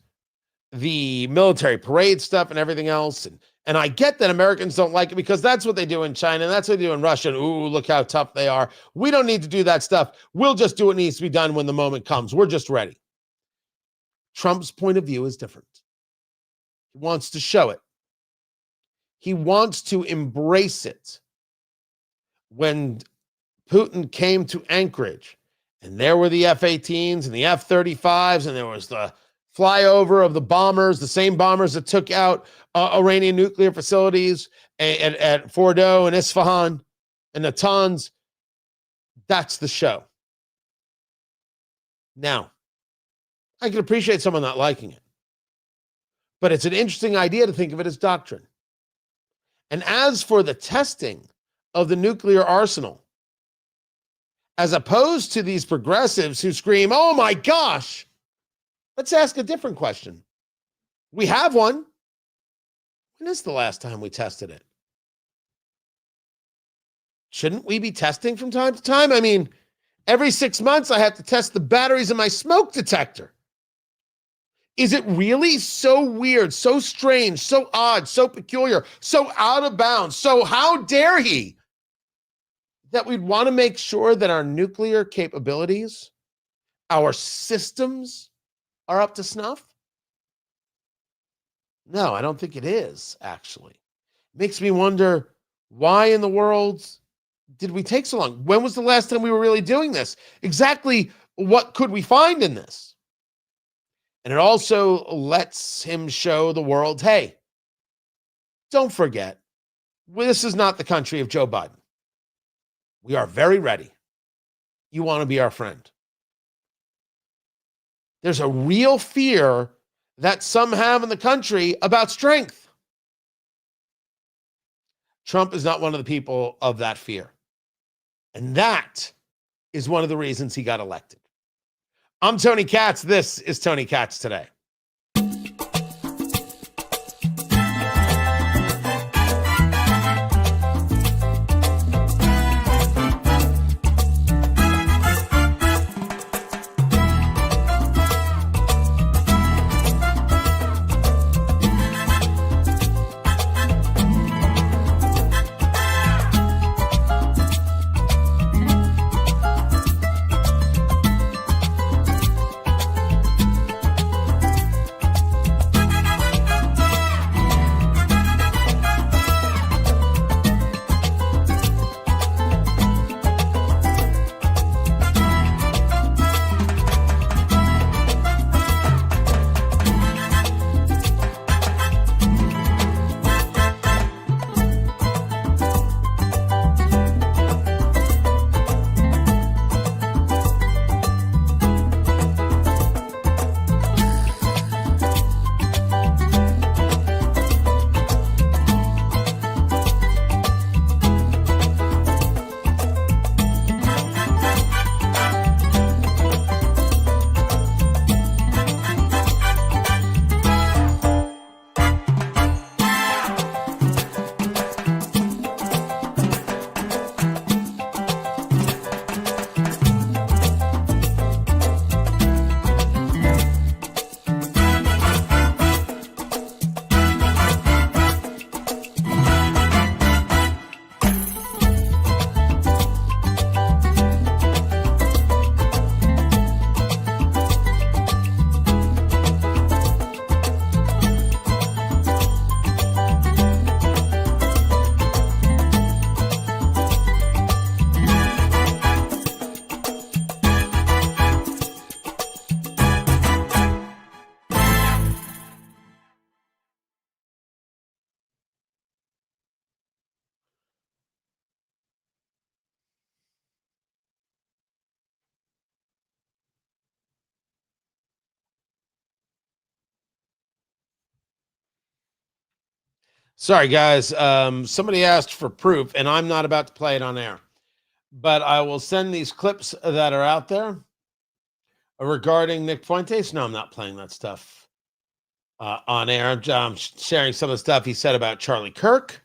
the military parade stuff and everything else. And I get that Americans don't like it because that's what they do in China and that's what they do in Russia. And ooh, look how tough they are. We don't need to do that stuff. We'll just do what needs to be done when the moment comes. We're just ready. Trump's point of view is different. He wants to show it. He wants to embrace it. When Putin came to Anchorage, and there were the F-18s and the F-35s, and there was the flyover of the bombers, the same bombers that took out Iranian nuclear facilities at Fordo and Isfahan and Natanz. That's the show. Now, I can appreciate someone not liking it, but it's an interesting idea to think of it as doctrine. And as for the testing of the nuclear arsenal, as opposed to these progressives who scream, oh my gosh, let's ask a different question. We have one. When is the last time we tested it? Shouldn't we be testing from time to time? I mean, every 6 months I have to test the batteries in my smoke detector. Is it really so weird, so strange, so odd, so peculiar, so out of bounds, so how dare he, that we'd want to make sure that our nuclear capabilities, our systems are up to snuff? No, I don't think it is, actually. It makes me wonder, why in the world did we take so long? When was the last time we were really doing this? Exactly what could we find in this? And it also lets him show the world, hey, don't forget, this is not the country of Joe Biden. We are very ready. You want to be our friend. There's a real fear that some have in the country about strength. Trump is not one of the people of that fear. And that is one of the reasons he got elected. I'm Tony Katz. This is Tony Katz Today. Sorry, guys. Somebody asked for proof, and I'm not about to play it on air. But I will send these clips that are out there regarding Nick Fuentes. No, I'm not playing that stuff on air. I'm sharing some of the stuff he said about Charlie Kirk.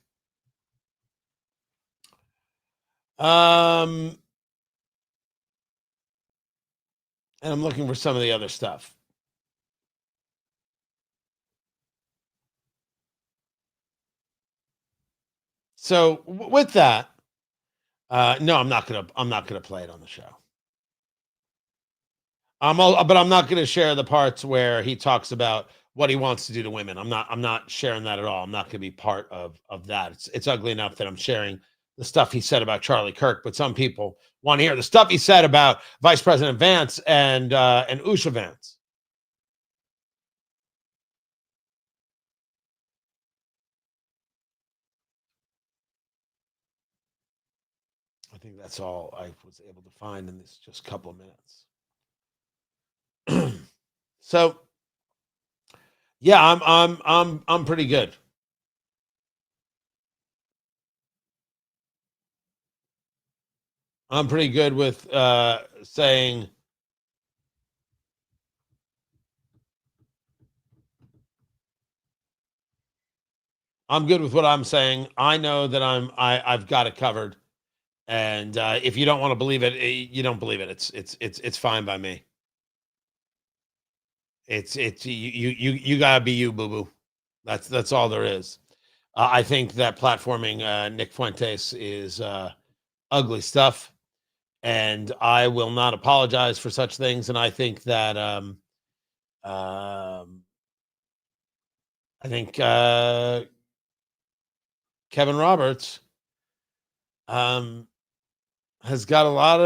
And I'm looking for some of the other stuff. So with that, no, I'm not gonna play it on the show. But I'm not gonna share the parts where he talks about what he wants to do to women. I'm not sharing that at all. I'm not gonna be part of that. It's ugly enough that I'm sharing the stuff he said about Charlie Kirk, but some people want to hear the stuff he said about Vice President Vance and Usha Vance. think that's all I was able to find in this just couple of minutes. So, yeah, I'm pretty good. I'm pretty good with saying I'm good with what I'm saying. I know that I've got it covered. And if you don't want to believe it, you don't believe it. It's fine by me. It's you gotta be you, boo boo. That's all there is. I think that platforming Nick Fuentes is ugly stuff, and I will not apologize for such things. And I think that I think Kevin Roberts has got a lot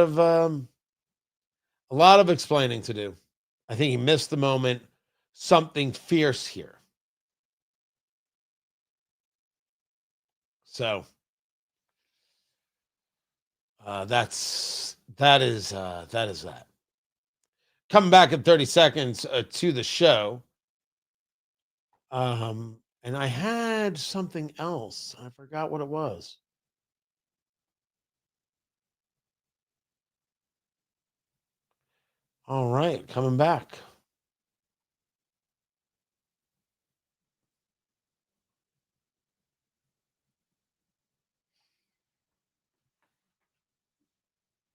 of explaining to do. I think he missed the moment. Something fierce here. So that is that. Coming back in 30 seconds to the show. And I had something else. I forgot what it was. All right, coming back.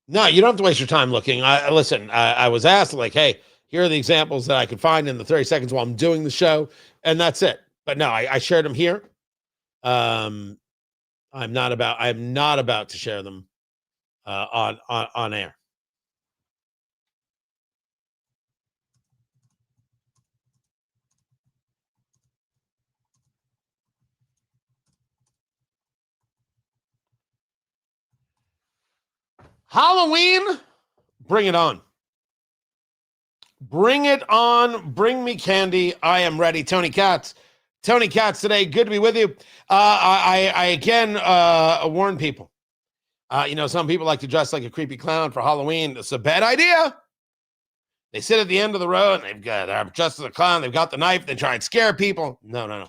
No, you don't have to waste your time looking. I was asked, like, hey, here are the examples that I could find in the 30 seconds while I'm doing the show, and that's it. But no, I shared them here. I'm not about to share them on air. Halloween, bring it on. Bring it on. Bring me candy. I am ready. Tony Katz today. Good to be with you. I again warn people. Some people like to dress like a creepy clown for Halloween. It's a bad idea. They sit at the end of the road and they're dressed as a clown. They've got the knife. They try and scare people. No.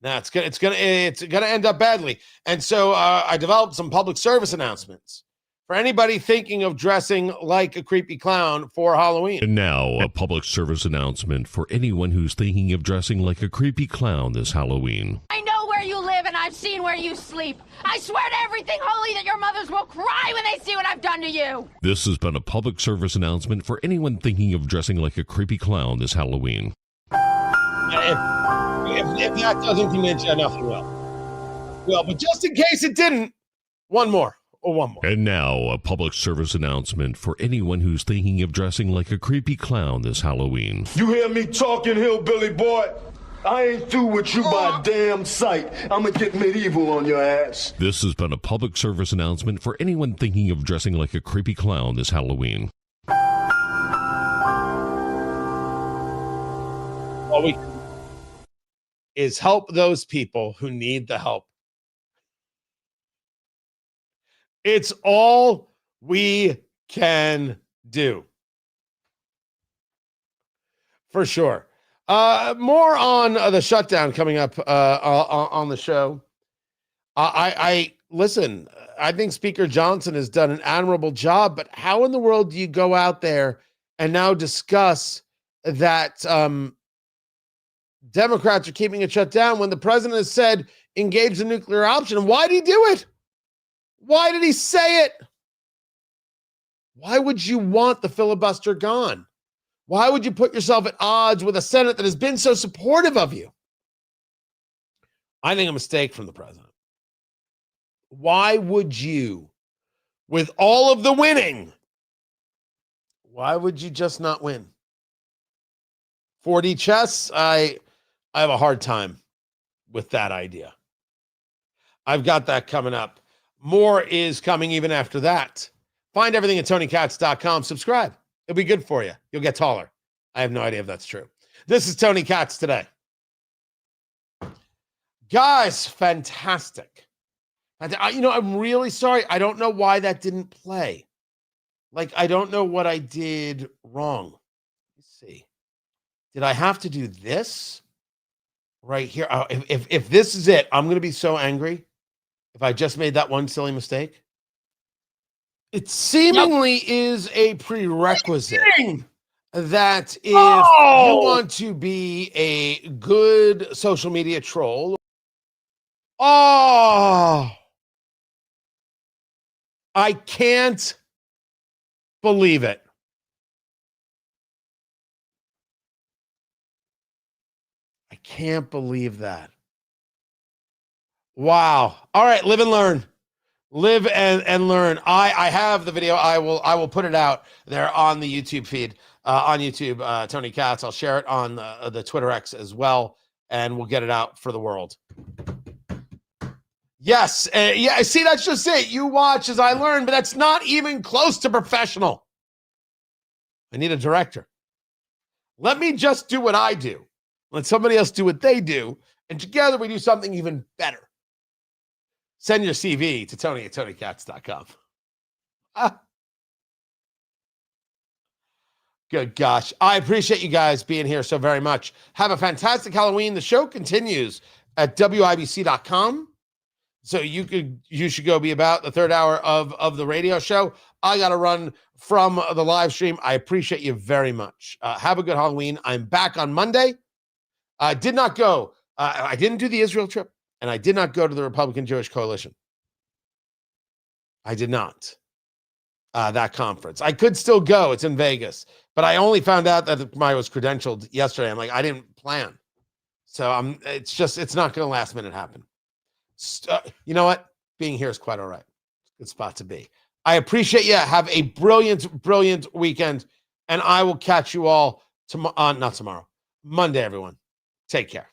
It's gonna end up badly. And so I developed some public service announcements for anybody thinking of dressing like a creepy clown for Halloween. And now, a public service announcement for anyone who's thinking of dressing like a creepy clown this Halloween. I know where you live and I've seen where you sleep. I swear to everything holy that your mothers will cry when they see what I've done to you. This has been a public service announcement for anyone thinking of dressing like a creepy clown this Halloween. If that doesn't convince you, nothing will. Well, but just in case it didn't, one more. And now, a public service announcement for anyone who's thinking of dressing like a creepy clown this Halloween. You hear me talking, hillbilly boy? I ain't through with you by a damn sight. I'm gonna get medieval on your ass. This has been a public service announcement for anyone thinking of dressing like a creepy clown this Halloween. All we can is help those people who need the help. It's all we can do. For sure. More on the shutdown coming up on the show. Listen, I think Speaker Johnson has done an admirable job, but how in the world do you go out there and now discuss that Democrats are keeping it shut down when the president has said engage the nuclear option? And why did he do it? Why did he say it? Why would you want the filibuster gone? Why would you put yourself at odds with a Senate that has been so supportive of you? I think a mistake from the president. Why would you, with all of the winning, why would you just not win? 4D chess, I have a hard time with that idea. I've got that coming up. More is coming even after that. Find everything at TonyKatz.com. Subscribe. It'll be good for you. You'll get taller. I have no idea if that's true. This is Tony Katz today. Guys, fantastic. I'm really sorry. I don't know why that didn't play. Like, I don't know what I did wrong. Let's see. Did I have to do this right here? If this is it, I'm going to be so angry if I just made that one silly mistake. It seemingly is a prerequisite that if you want to be a good social media troll, I can't believe it. I can't believe that. Wow. All right, live and learn. Live and learn. I have the video. I will put it out there on the YouTube feed, on YouTube, Tony Katz. I'll share it on the Twitter X as well, and we'll get it out for the world. Yes. Yeah. See, that's just it. You watch as I learn, but that's not even close to professional. I need a director. Let me just do what I do. Let somebody else do what they do. And together we do something even better. Send your CV to Tony@TonyKatz.com. Good gosh. I appreciate you guys being here so very much. Have a fantastic Halloween. The show continues at WIBC.com. So you should go be about the third hour of the radio show. I got to run from the live stream. I appreciate you very much. Have a good Halloween. I'm back on Monday. I did not go. I didn't do the Israel trip, and I did not go to the Republican Jewish Coalition. I did not. That conference. I could still go. It's in Vegas. But I only found out that I was credentialed yesterday. I'm like, I didn't plan. So it's not going to last minute happen. You know what? Being here is quite all right. Good spot to be. I appreciate you. Have a brilliant, brilliant weekend. And I will catch you all not tomorrow, Monday, everyone. Take care.